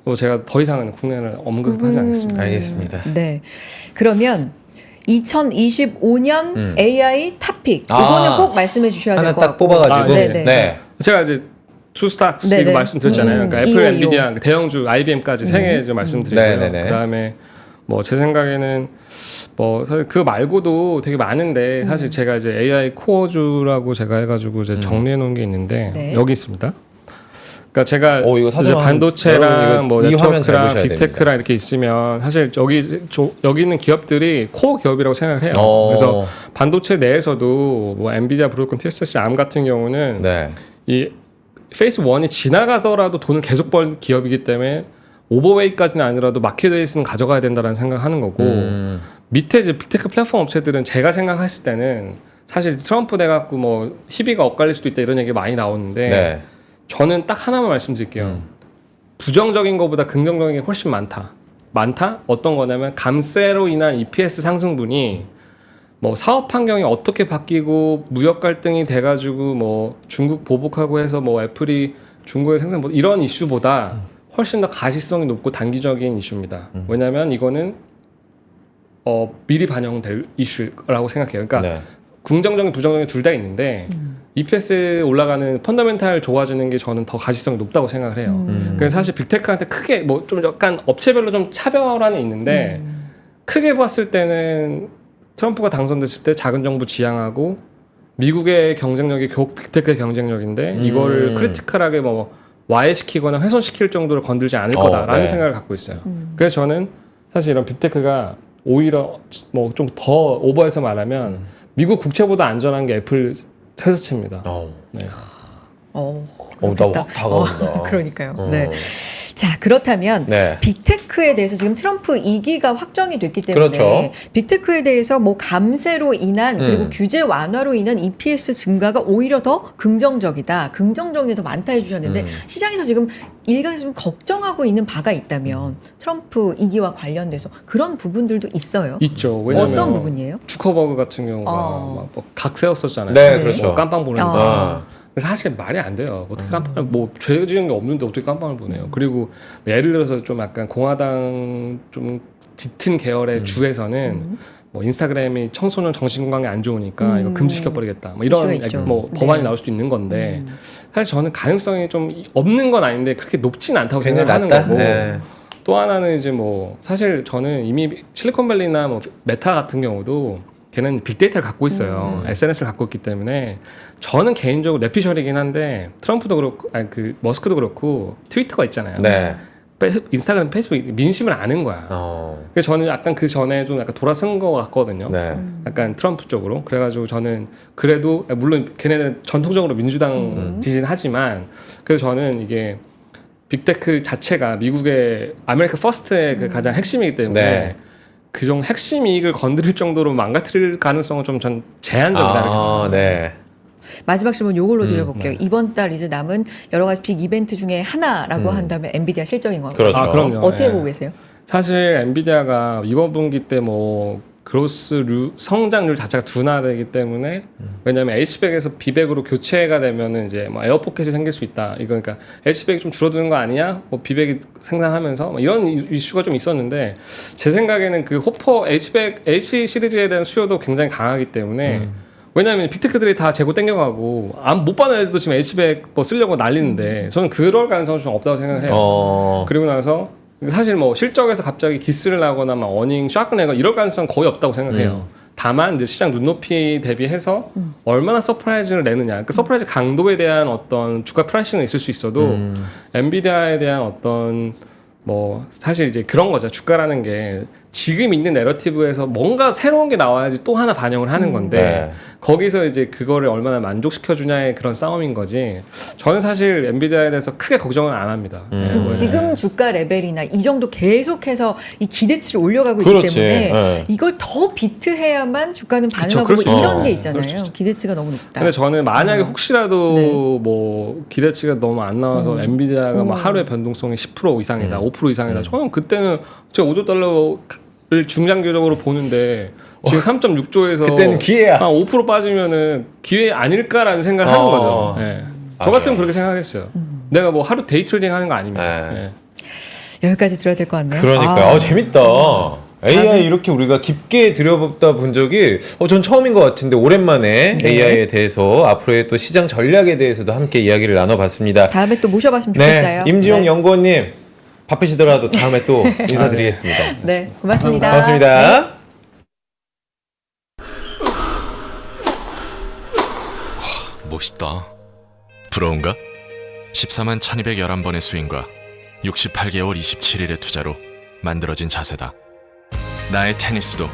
또 제가 더 이상은 국내를 언급하지 않겠습니다. 알겠습니다. 네. 그러면 2025년 AI 탑픽 이거는 아. 꼭 말씀해 주셔야 될 하나 것 딱 같고. 뽑아가지고. 네네. 네. 제가 이제 투 스탁스 네네. 이거 말씀드렸잖아요. 그러니까 애플, 이오. 엔비디아, 대형주, IBM까지 세 개 좀 말씀드리고요. 네네네. 그다음에 뭐 제 생각에는 뭐 사실 그 말고도 되게 많은데 사실 제가 이제 AI 코어주라고 제가 해가지고 이제 정리해 놓은 게 있는데 네. 여기 있습니다. 그러니까 제가 이거 이제 사진 여러분 반도체랑 뭐 이 화면 잘 네트워크랑 보셔야 빅테크랑 이렇게 있으면 사실 여기 있는 기업들이 코어 기업이라고 생각을 해요. 그래서 반도체 내에서도 뭐 엔비디아, 브로드컴, TSMC, 암 같은 경우는 네. 이 페이스 1이 지나가더라도 돈을 계속 벌 기업이기 때문에 오버웨이까지는 아니라도 마켓웨이스는 가져가야 된다라는 생각하는 거고 밑에 이제 빅테크 플랫폼 업체들은 제가 생각했을 때는 사실 트럼프 돼갖고 뭐 희비가 엇갈릴 수도 있다 이런 얘기 많이 나오는데 네. 저는 딱 하나만 말씀드릴게요. 부정적인 것보다 긍정적인 게 훨씬 많다. 어떤 거냐면 감세로 인한 EPS 상승분이 뭐 사업 환경이 어떻게 바뀌고 무역 갈등이 돼가지고 뭐 중국 보복하고 해서 뭐 애플이 중국에 생산 뭐 이런 이슈보다 훨씬 더 가시성이 높고 단기적인 이슈입니다. 왜냐하면 이거는 미리 반영될 이슈라고 생각해요. 그러니까 네. 긍정적인 부정적인 둘 다 있는데 EPS 올라가는 펀더멘탈 좋아지는 게 저는 더 가시성이 높다고 생각을 해요. 그래서 사실 빅테크한테 크게 뭐 좀 약간 업체별로 좀 차별화는 있는데 크게 봤을 때는 트럼프가 당선됐을 때 작은 정부 지향하고 미국의 경쟁력이 결국 빅테크의 경쟁력인데 이걸 크리티컬하게 뭐 와해시키거나 훼손시킬 정도로 건들지 않을 거다라는 네. 생각을 갖고 있어요. 그래서 저는 사실 이런 빅테크가 오히려 뭐 좀 더 오버해서 말하면 미국 국채보다 안전한 게 애플 회사채입니다. 네. 나 확 다가온다. 그러니까요. 네. 자, 그렇다면 네. 빅테크에 대해서 지금 트럼프 2기가 확정이 됐기 때문에 그렇죠. 빅테크에 대해서 뭐 감세로 인한 그리고 규제 완화로 인한 EPS 증가가 오히려 더 긍정적이다. 긍정적이 더 많다 해주셨는데 시장에서 지금 일각에서 좀 걱정하고 있는 바가 있다면 트럼프 2기와 관련돼서 그런 부분들도 있어요. 있죠. 왜냐면 어떤 부분이에요? 주커버그 같은 경우가 막각 세웠었잖아요. 네, 네. 그렇죠. 뭐 깜빵 보낸다. 아. 사실 말이 안 돼요. 어떻게 깜빵을 죄 지은 게 없는데 어떻게 깜빵을 보내요? 그리고 예를 들어서 좀 약간 공화당 좀 짙은 계열의 주에서는 뭐 인스타그램이 청소년 정신건강에 안 좋으니까 이거 금지시켜 버리겠다. 뭐 이런 이슈가 있죠. 뭐 네. 법안이 나올 수도 있는 건데 사실 저는 가능성이 좀 없는 건 아닌데 그렇게 높진 않다고 굉장히 생각하는 낮다. 거고. 네. 또 하나는 이제 뭐 사실 저는 이미 실리콘밸리나 뭐 메타 같은 경우도 걔는 빅데이터를 갖고 있어요. SNS를 갖고 있기 때문에 저는 개인적으로 뇌피셜이긴 한데 트럼프도 그렇고 아니 그 머스크도 그렇고 트위터가 있잖아요. 네. 인스타그램, 페이스북 민심을 아는 거야. 그래서 저는 약간 그 전에 좀 약간 돌아선 것 같거든요. 네. 약간 트럼프 쪽으로. 그래가지고 저는 그래도 물론 걔네는 전통적으로 민주당 지지하지만 그래서 저는 이게 빅테크 자체가 미국의 아메리카 퍼스트의 그 가장 핵심이기 때문에 네. 그 정도 핵심 이익을 건드릴 정도로 망가뜨릴 가능성은 좀 전 제한적이다. 이렇게 생각합니다. 네. 마지막 질문 요걸로 드려볼게요. 이번 달 이제 남은 여러 가지 빅 이벤트 중에 하나라고 한다면 엔비디아 실적인 거죠. 그렇죠. 아, 그럼요. 어떻게 예. 보고 계세요? 사실 엔비디아가 이번 분기 때 뭐 그로스 성장률 자체가 둔화되기 때문에 왜냐하면 H백에서 B백으로 교체가 되면은 이제 뭐 에어포켓이 생길 수 있다. 이거 그러니까 H백이 좀 줄어드는 거 아니냐? 뭐 B백이 생산하면서 뭐 이런 이슈가 좀 있었는데 제 생각에는 그 호퍼 H 시리즈에 대한 수요도 굉장히 강하기 때문에 왜냐하면 빅테크들이 다 재고 땡겨가고 못 받는 애들도 지금 H백 뭐 쓰려고 난리는데 저는 그럴 가능성은 좀 없다고 생각해요. 그리고 나서 사실 뭐 실적에서 갑자기 기스를 나거나 막 어닝 샥 내거 이럴 가능성은 거의 없다고 생각해요. 다만 이제 시장 눈높이 대비해서 얼마나 서프라이즈를 내느냐. 그 서프라이즈 강도에 대한 어떤 주가 프라이싱은 있을 수 있어도 엔비디아에 대한 어떤 뭐 사실 이제 그런 거죠. 주가라는 게 지금 있는 내러티브에서 뭔가 새로운 게 나와야지 또 하나 반영을 하는 건데 네. 거기서 이제 그거를 얼마나 만족시켜 주냐의 그런 싸움인 거지. 저는 사실 엔비디아에 대해서 크게 걱정은 안 합니다. 그럼 지금 주가 레벨이나 이 정도 계속해서 이 기대치를 올려가고 그렇지. 있기 때문에 네. 이걸 더 비트해야만 주가는 반응하고 그럴 수 뭐 있죠. 이런 게 있잖아요. 그럴 수 기대치가 너무 높다. 근데 저는 만약에 혹시라도 네. 뭐 기대치가 너무 안 나와서 엔비디아가 뭐 하루에 변동성이 10% 이상이다, 5% 이상이다. 저는 그때는 제가 5조 달러를 중장기적으로 보는데 지금 3.6조에서 그때는 기회야. 한 5% 빠지면은 기회 아닐까라는 생각을 하는 거죠. 예. 저 맞아요. 같으면 그렇게 생각했어요. 내가 뭐 하루 데이 트레이딩 하는 거 아닙니다. 네. 예. 여기까지 들어야 될 것 같네요. 그러니까요. 재밌다. AI 이렇게 우리가 깊게 들여다본 본 적이 전 처음인 것 같은데 오랜만에 네. AI에 대해서 앞으로의 또 시장 전략에 대해서도 함께 이야기를 나눠봤습니다. 다음에 또 모셔봤으면 좋겠어요. 네, 임지용 네. 연구원님 바쁘시더라도 다음에 또 인사드리겠습니다. 네, 고맙습니다. 고맙습니다. 멋있다. 부러운가? 14만 1211번의 스윙과 68개월 27일의 투자로 만들어진 자세다. 나의 테니스도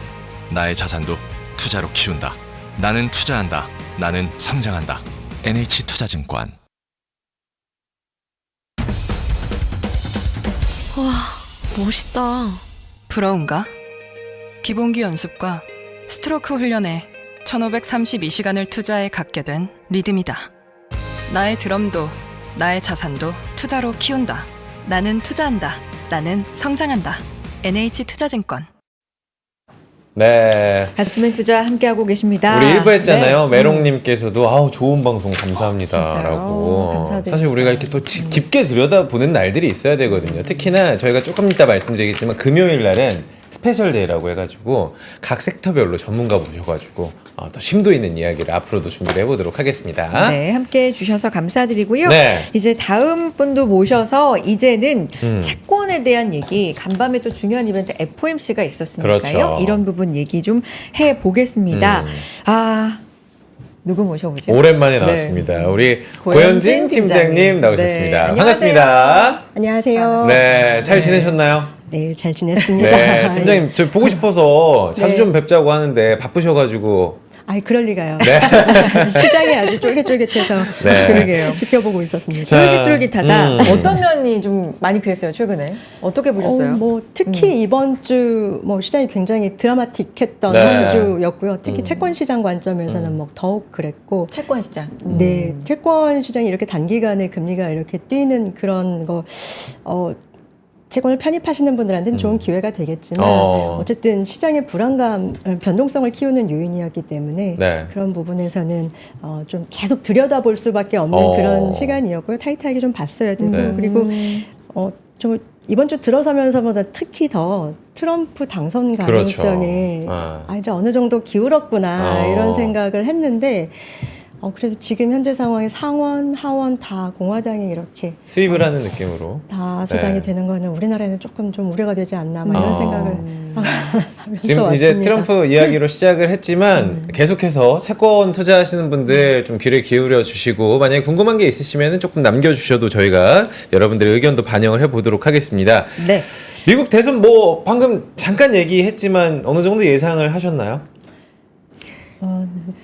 나의 자산도 투자로 키운다. 나는 투자한다. 나는 성장한다. NH투자증권. 와, 멋있다. 부러운가? 기본기 연습과 스트로크 훈련에 1532시간을 투자해 갖게 된 리듬이다. 나의 드럼도 나의 자산도 투자로 키운다. 나는 투자한다. 나는 성장한다. NH투자증권. 네. 가치맨 투자 함께하고 계십니다. 우리 1부 했잖아요. 네. 메롱님께서도 좋은 방송 감사합니다. 진짜요? 라고. 감사드립니다. 사실 우리가 이렇게 또 깊게 들여다보는 날들이 있어야 되거든요. 특히나 저희가 조금 이따 말씀드리겠지만 금요일 날은 스페셜 데이라고 해가지고 각 섹터별로 전문가 모셔가지고 더 심도 있는 이야기를 앞으로도 준비를 해보도록 하겠습니다. 네, 함께 해주셔서 감사드리고요. 네. 이제 다음 분도 모셔서 이제는 채권에 대한 얘기, 간밤에 또 중요한 이벤트 FOMC가 있었으니까요. 그렇죠. 이런 부분 얘기 좀 해보겠습니다. 누구 모셔보죠? 오랜만에 네. 나왔습니다. 우리 고현진 고현진 팀장님 팀장님. 나오셨습니다. 네, 반갑습니다. 안녕하세요. 네, 잘 지내셨나요? 네, 잘 지냈습니다. 네, 팀장님 저 보고 싶어서 자주 네. 좀 뵙자고 하는데 바쁘셔가지고. 아이, 그럴 리가요. 네. 시장이 아주 쫄깃쫄깃해서 네. 그러게요. 지켜보고 있었습니다. 자, 쫄깃쫄깃하다. 음. 어떤 면이 좀 많이 그랬어요 최근에? 어떻게 보셨어요? 뭐 특히 이번 주 뭐 시장이 굉장히 드라마틱했던 네. 한 주였고요. 특히 채권 시장 관점에서는 뭐 더욱 그랬고. 채권 시장. 네, 채권 시장이 이렇게 단기간에 금리가 이렇게 뛰는 그런 거, 채권을 편입하시는 분들한테는 좋은 기회가 되겠지만, 어쨌든 시장의 불안감, 변동성을 키우는 요인이었기 때문에 네. 그런 부분에서는 좀 계속 들여다볼 수밖에 없는 그런 시간이었고요. 타이트하게 좀 봤어야 되고, 네. 그리고 좀 이번 주 들어서면서보다 특히 더 트럼프 당선 가능성에 그렇죠. 이제 어느 정도 기울었구나 이런 어. 생각을 했는데 그래서 지금 현재 상황에 상원, 하원 다 공화당이 이렇게 수입을 하는 느낌으로. 다수당이 네. 되는 거는 우리나라에는 조금 좀 우려가 되지 않나 뭐 이런 생각을 하면서 지금 왔습니다. 이제 트럼프 이야기로 시작을 했지만 계속해서 채권 투자하시는 분들 좀 귀를 기울여 주시고 만약에 궁금한 게 있으시면 조금 남겨주셔도 저희가 여러분들의 의견도 반영을 해보도록 하겠습니다. 네. 미국 대선 뭐 방금 잠깐 얘기했지만 어느 정도 예상을 하셨나요?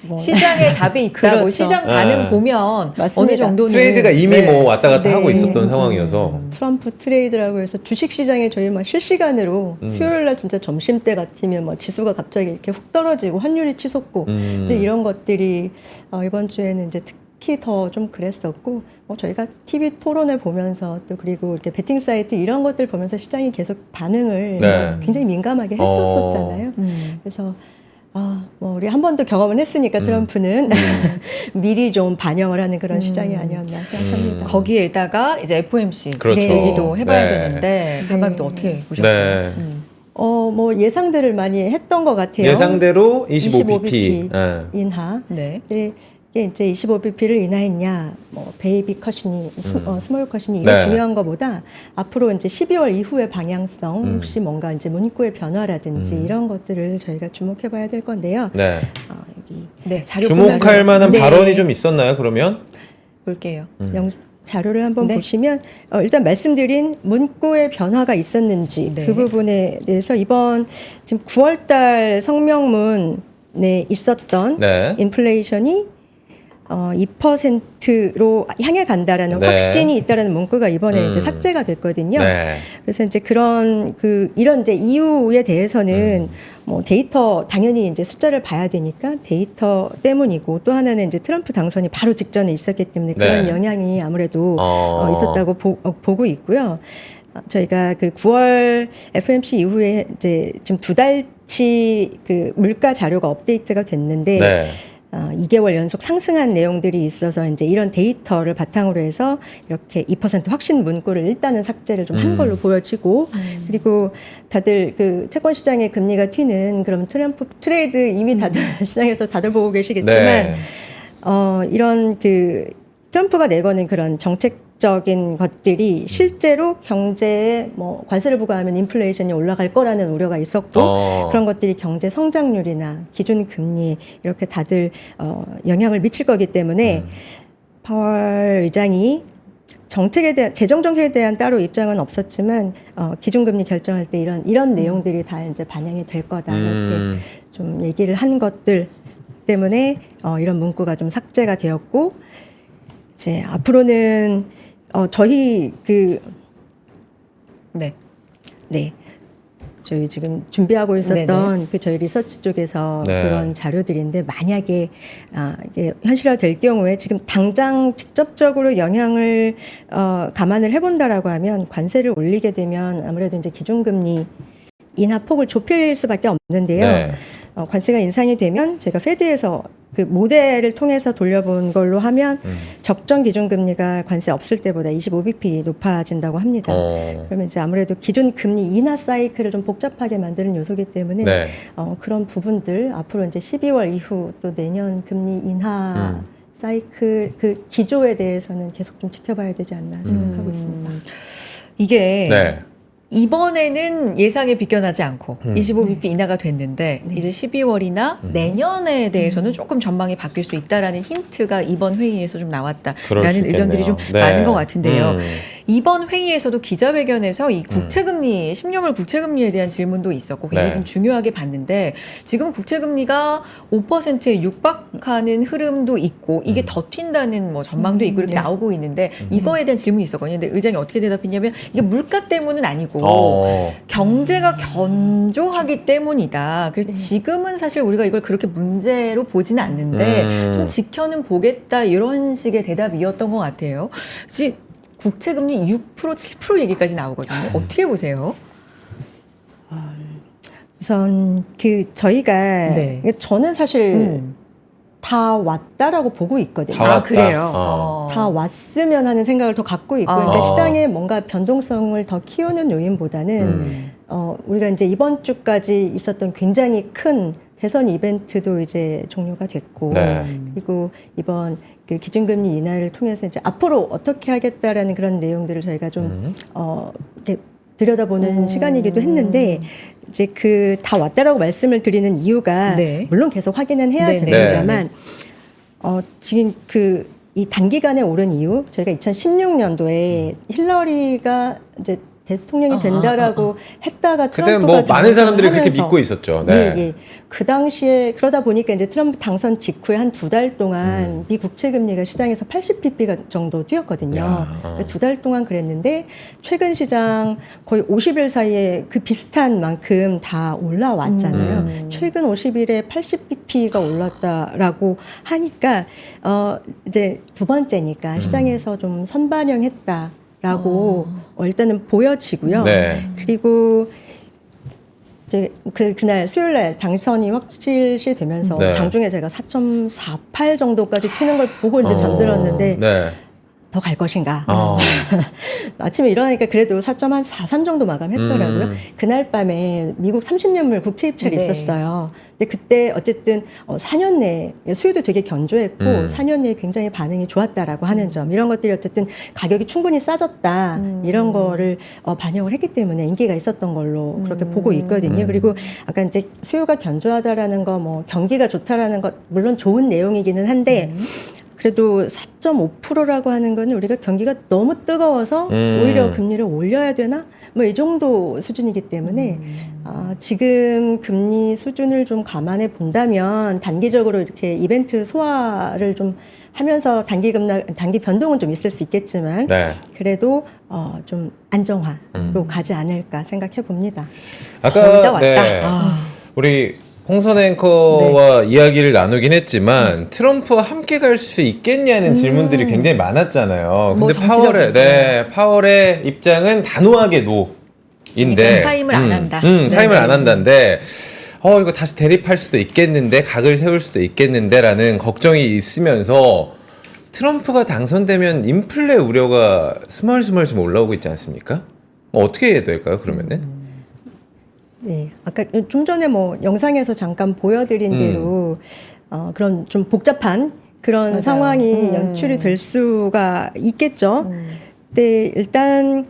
뭐 시장에 답이 있다고 그렇죠. 시장 반응 네. 보면 맞습니다. 어느 정도는 트레이드가 이미 네. 뭐 왔다 갔다 네. 하고 있었던 상황이어서 트럼프 트레이드라고 해서 주식 시장에 저희 막 실시간으로 수요일 날 진짜 점심 때 같으면 뭐 지수가 갑자기 이렇게 훅 떨어지고 환율이 치솟고 이제 이런 것들이 이번 주에는 이제 특히 더 좀 그랬었고 저희가 TV 토론을 보면서 또 그리고 이렇게 베팅 사이트 이런 것들 보면서 시장이 계속 반응을 네. 굉장히 민감하게 했었잖아요. 그래서 뭐 우리 한 번도 경험을 했으니까 트럼프는 미리 좀 반영을 하는 그런 시장이 아니었나 생각합니다. 거기에다가 이제 FOMC 그렇죠. 얘기도 해봐야 네. 되는데 한번 또 네. 어떻게 보셨어요? 네. 뭐 예상들을 많이 했던 것 같아요. 예상대로 25bp. 25bp 네. 인하. 네. 네. 이게 이제 25bp를 인하했냐, 뭐 베이비 컷이니 스몰 컷이니 이게 네. 중요한 것보다 앞으로 이제 12월 이후의 방향성 혹시 뭔가 이제 문구의 변화라든지 이런 것들을 저희가 주목해봐야 될 건데요. 네. 여기 네, 자료 주목할 보자면 만한 네. 발언이 좀 있었나요, 그러면? 볼게요. 자료를 한번 네. 보시면 일단 말씀드린 문구의 변화가 있었는지 네. 그 부분에 대해서 이번 지금 9월달 성명문에 있었던 네. 인플레이션이 2%로 향해 간다라는 네. 확신이 있다라는 문구가 이번에 이제 삭제가 됐거든요. 네. 그래서 이제 그런 이런 이제 이유에 대해서는 뭐 데이터 당연히 이제 숫자를 봐야 되니까 데이터 때문이고 또 하나는 이제 트럼프 당선이 바로 직전에 있었기 때문에 그런 네. 영향이 아무래도 어. 있었다고 보고 있고요. 저희가 그 9월 FOMC 이후에 이제 지금 2달치 그 물가 자료가 업데이트가 됐는데 네. 2개월 연속 상승한 내용들이 있어서 이제 이런 데이터를 바탕으로 해서 이렇게 2% 확신 문구를 일단은 삭제를 좀 한 걸로 보여지고 그리고 다들 그 채권 시장의 금리가 튀는 그럼 트럼프 트레이드 이미 다들 시장에서 다들 보고 계시겠지만 네. 이런 그 트럼프가 내거는 그런 정책적인 것들이 실제로 경제에 뭐 관세를 부과하면 인플레이션이 올라갈 거라는 우려가 있었고 그런 것들이 경제 성장률이나 기준 금리 이렇게 다들 영향을 미칠 거기 때문에 파월 의장이 정책에 대한 재정 정책에 대한 따로 입장은 없었지만 기준금리 결정할 때 이런 내용들이 다 이제 반영이 될 거다 이렇게 좀 얘기를 한 것들 때문에 이런 문구가 좀 삭제가 되었고 이제 앞으로는 저희 네. 저희 지금 준비하고 있었던 그 저희 리서치 쪽에서 네. 그런 자료들인데 만약에 이게 현실화될 경우에 지금 당장 직접적으로 영향을 감안을 해본다라고 하면 관세를 올리게 되면 아무래도 이제 기준금리 인하 폭을 좁힐 수밖에 없는데요. 네. 관세가 인상이 되면 제가 페드에서 그 모델을 통해서 돌려본 걸로 하면 적정 기준금리가 관세 없을 때보다 25bp 높아진다고 합니다. 그러면 이제 아무래도 기존 금리 인하 사이클을 좀 복잡하게 만드는 요소이기 때문에 네. 그런 부분들 앞으로 이제 12월 이후 또 내년 금리 인하 사이클 그 기조에 대해서는 계속 좀 지켜봐야 되지 않나 생각하고 있습니다. 이게 네. 이번에는 예상에 비껴나지 않고 25bp 인하가 됐는데 이제 12월이나 내년에 대해서는 조금 전망이 바뀔 수 있다라는 힌트가 이번 회의에서 좀 그럴 수 나왔다라는 의견들이 좀 있겠네요. 네. 많은 것 같은데요. 음. 이번 회의에서도 기자회견에서 이 국채금리, 10년물 국채금리에 대한 질문도 있었고 굉장히 네. 좀 중요하게 봤는데 지금 국채금리가 5%에 육박하는 흐름도 있고 이게 더 튄다는 뭐 전망도 있고 이렇게 네. 나오고 있는데 이거에 대한 질문이 있었거든요. 근데 의장이 어떻게 대답했냐면 이게 물가 때문은 아니고 경제가 견조하기 때문이다. 그래서 지금은 사실 우리가 이걸 그렇게 문제로 보지는 않는데 좀 지켜는 보겠다 이런 식의 대답이었던 것 같아요. 국채금리 6%, 7% 얘기까지 나오거든요. 어떻게 보세요? 우선 저희가 네. 저는 사실 다 왔다라고 보고 있거든요. 다 왔다. 그래요. 다 왔으면 하는 생각을 더 갖고 있고, 그러니까 시장에 뭔가 변동성을 더 키우는 요인보다는 우리가 이제 이번 주까지 있었던 굉장히 큰 대선 이벤트도 이제 종료가 됐고, 네. 그리고 이번 그 기준금리 인하를 통해서 이제 앞으로 어떻게 하겠다라는 그런 내용들을 저희가 좀 이렇게 들여다보는 시간이기도 했는데, 이제 다 왔다라고 말씀을 드리는 이유가 네. 물론 계속 확인은 해야 네, 네. 됩니다만, 지금 이 단기간에 오른 이유, 저희가 2016년도에 힐러리가 이제 대통령이 된다라고 했다가 그때 트럼프가 뭐 많은 사람들이 그렇게 하면서 믿고 있었죠. 네. 예, 예. 그 당시에 그러다 보니까 이제 트럼프 당선 직후에 한 2달 동안 미 국채 금리가 시장에서 80bp 정도 뛰었거든요. 2달 동안 그랬는데 최근 시장 거의 50일 사이에 그 비슷한 만큼 다 올라왔잖아요. 최근 50일에 80bp가 올랐다라고 하니까 이제 두 번째니까 시장에서 좀 선반영했다. 라고 일단은 보여지고요. 네. 그리고 이제 그날 수요일 날 당선이 확실시되면서 네. 장중에 제가 4.48 정도까지 튀는 걸 보고 이제 잠들었는데 네. 더 갈 것인가. 아침에 일어나니까 그래도 4.43 정도 마감했더라고요. 그날 밤에 미국 30년물 국채 입찰이 네. 있었어요. 근데 그때 어쨌든 4년 내에 수요도 되게 견조했고 4년 내에 굉장히 반응이 좋았다라고 하는 점, 이런 것들이 어쨌든 가격이 충분히 싸졌다 이런 거를 반영을 했기 때문에 인기가 있었던 걸로 그렇게 보고 있거든요. 그리고 아까 이제 수요가 견조하다라는 거, 뭐 경기가 좋다라는 것 물론 좋은 내용이기는 한데 그래도 4.5%라고 하는 거는 우리가 경기가 너무 뜨거워서 오히려 금리를 올려야 되나? 뭐 이 정도 수준이기 때문에 지금 금리 수준을 좀 감안해 본다면 단기적으로 이렇게 이벤트 소화를 좀 하면서 단기 변동은 좀 있을 수 있겠지만 네. 그래도 좀 안정화로 가지 않을까 생각해 봅니다. 거의 다 아까 왔다. 우리 홍선 앵커와 이야기를 나누긴 했지만 트럼프와 함께 갈 수 있겠냐는 질문들이 굉장히 많았잖아요. 뭐 근데 정치적인 파월의 입장은 단호하게 노인데 그러니까 사임을 안 한다. 사임을 네네. 안 한다는데 이거 다시 대립할 수도 있겠는데, 각을 세울 수도 있겠는데라는 걱정이 있으면서 트럼프가 당선되면 인플레 우려가 스멀스멀 좀 올라오고 있지 않습니까? 어떻게 해야 될까요, 그러면은? 네, 아까 좀 전에 뭐 영상에서 잠깐 보여드린 대로 그런 좀 복잡한 그런 맞아요. 상황이 연출이 될 수가 있겠죠. 근데 일단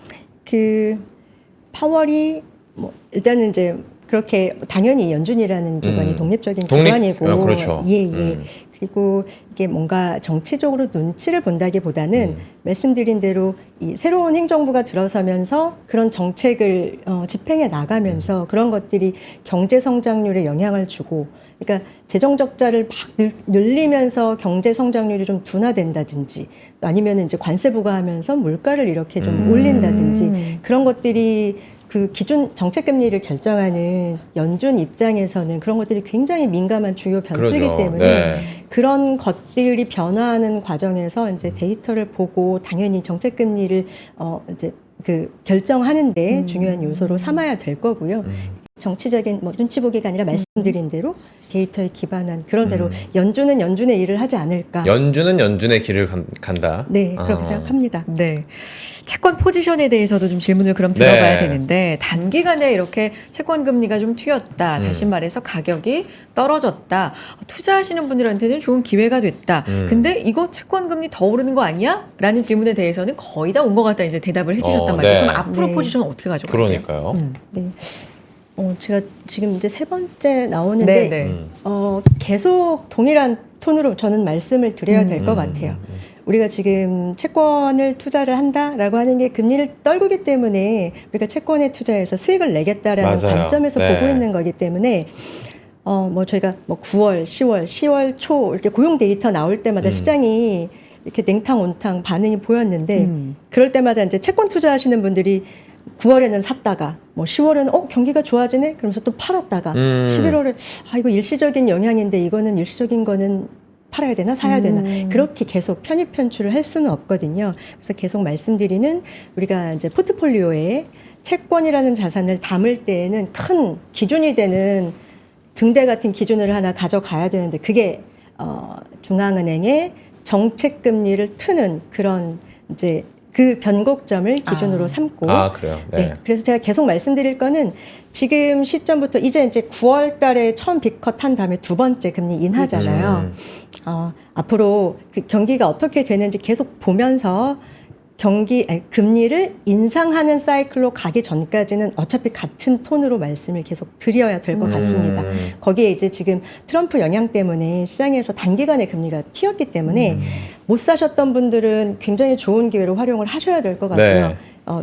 파월이 뭐 일단은 이제 그렇게 당연히 연준이라는 기관이 독립적인 기관이고, 그렇죠. 예. 그리고 이게 뭔가 정치적으로 눈치를 본다기보다는 말씀드린 대로 이 새로운 행정부가 들어서면서 그런 정책을 집행해 나가면서 그런 것들이 경제 성장률에 영향을 주고, 그러니까 재정 적자를 막 늘리면서 경제 성장률이 좀 둔화된다든지, 아니면 이제 관세 부과하면서 물가를 이렇게 좀 올린다든지, 그런 것들이 그 기준 정책 금리를 결정하는 연준 입장에서는 그런 것들이 굉장히 민감한 주요 변수이기 그러죠. 때문에 네. 그런 것들이 변화하는 과정에서 이제 데이터를 보고 당연히 정책 금리를 이제 결정하는데 중요한 요소로 삼아야 될 거고요. 정치적인 뭐 눈치 보기가 아니라 말씀드린 대로 데이터에 기반한 그런 대로 연준은 연준의 일을 하지 않을까. 연준은 연준의 길을 간다. 네, 그렇게 아. 생각합니다. 네. 채권 포지션에 대해서도 좀 질문을 그럼 들어봐야 네. 되는데 단기간에 이렇게 채권 금리가 좀 튀었다. 다시 말해서 가격이 떨어졌다. 투자하시는 분들한테는 좋은 기회가 됐다. 근데 이거 채권 금리 더 오르는 거 아니야? 라는 질문에 대해서는 거의 다 온 것 같다 이제 대답을 해주셨단 말이에요. 네. 그럼 앞으로 네. 포지션은 어떻게 가져가요? 그러니까요. 네. 제가 지금 이제 세 번째 나오는데 네, 네. 계속 동일한 톤으로 저는 말씀을 드려야 될 것 같아요. 우리가 지금 채권을 투자를 한다라고 하는 게 금리를 떨구기 때문에 우리가 채권에 투자해서 수익을 내겠다라는 맞아요. 관점에서 네. 보고 있는 거기 때문에 뭐 저희가 뭐 9월, 10월 초 이렇게 고용 데이터 나올 때마다 시장이 이렇게 냉탕 온탕 반응이 보였는데 그럴 때마다 이제 채권 투자하시는 분들이 9월에는 샀다가 뭐 10월에는 경기가 좋아지네 그러면서 또 팔았다가 11월에 이거 일시적인 영향인데 이거는 일시적인 거는 팔아야 되나 사야 되나 그렇게 계속 편입 편출을 할 수는 없거든요. 그래서 계속 말씀드리는 우리가 이제 포트폴리오에 채권이라는 자산을 담을 때에는 큰 기준이 되는 등대 같은 기준을 하나 가져가야 되는데 그게 중앙은행의 정책 금리를 트는 그런 이제 그 변곡점을 기준으로 삼고 그래요. 네. 그래서 제가 계속 말씀드릴 거는 지금 시점부터 이제 9월 달에 처음 빅컷 한 다음에 두 번째 금리 인하잖아요. 앞으로 그 경기가 어떻게 되는지 계속 보면서 금리를 인상하는 사이클로 가기 전까지는 어차피 같은 톤으로 말씀을 계속 드려야 될 것 같습니다. 거기에 이제 지금 트럼프 영향 때문에 시장에서 단기간에 금리가 튀었기 때문에 못 사셨던 분들은 굉장히 좋은 기회로 활용을 하셔야 될 것 같고요. 네.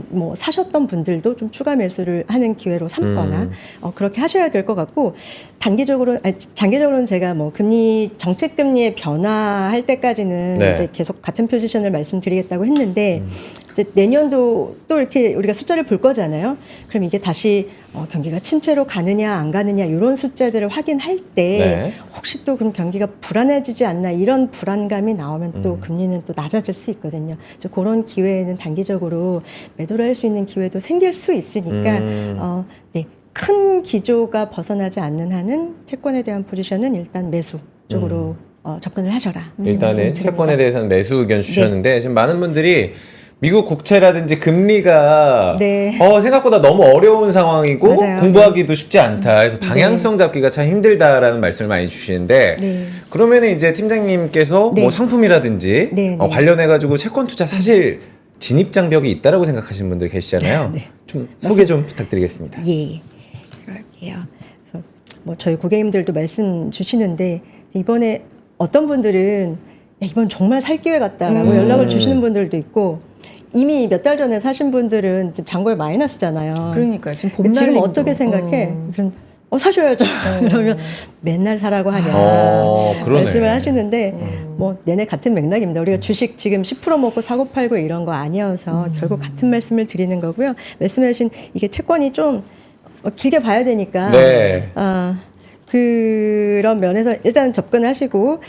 뭐 사셨던 분들도 좀 추가 매수를 하는 기회로 삼거나 그렇게 하셔야 될 것 같고 장기적으로는 제가 뭐 금리 정책 금리의 변화할 때까지는 네. 이제 계속 같은 포지션을 말씀드리겠다고 했는데 이제 내년도 또 이렇게 우리가 숫자를 볼 거잖아요. 그럼 이게 다시 경기가 침체로 가느냐 안 가느냐 이런 숫자들을 확인할 때 네. 혹시 또 그럼 경기가 불안해지지 않나 이런 불안감이 나오면 또 금리는 또 낮아질 수 있거든요. 이제 그런 기회에는 단기적으로 매도를 할 수 있는 기회도 생길 수 있으니까 네. 큰 기조가 벗어나지 않는 한은 채권에 대한 포지션은 일단 매수 쪽으로 접근을 하셔라. 일단은 말씀드립니다. 채권에 대해서는 매수 의견 주셨는데 지금 많은 분들이 미국 국채라든지 금리가 네. 생각보다 너무 어려운 상황이고 맞아요. 공부하기도 쉽지 않다. 그래서 방향성 잡기가 참 힘들다라는 말씀을 많이 주시는데 네. 그러면 이제 팀장님께서 네. 뭐 상품이라든지 네, 네. 관련해 가지고 채권 투자 사실 진입 장벽이 있다라고 생각하시는 분들 계시잖아요. 네. 좀 소개 좀 부탁드리겠습니다. 예, 그럴게요. 그래서 뭐 저희 고객님들도 말씀 주시는데 이번에 어떤 분들은 야, 이번 정말 살 기회 같다라고 연락을 주시는 분들도 있고 이미 몇 달 전에 사신 분들은 지금 잔고에 마이너스잖아요. 그러니까 지금 지금 봄날림도. 어떻게 생각해? 그런 사셔야죠. 그러면 맨날 사라고 하냐 그러네. 말씀을 하시는데 뭐 내내 같은 맥락입니다. 우리가 주식 지금 10% 먹고 사고 팔고 이런 거 아니어서 결국 같은 말씀을 드리는 거고요. 말씀하신 이게 채권이 좀 길게 봐야 되니까 네. 그런 면에서 일단 접근하시고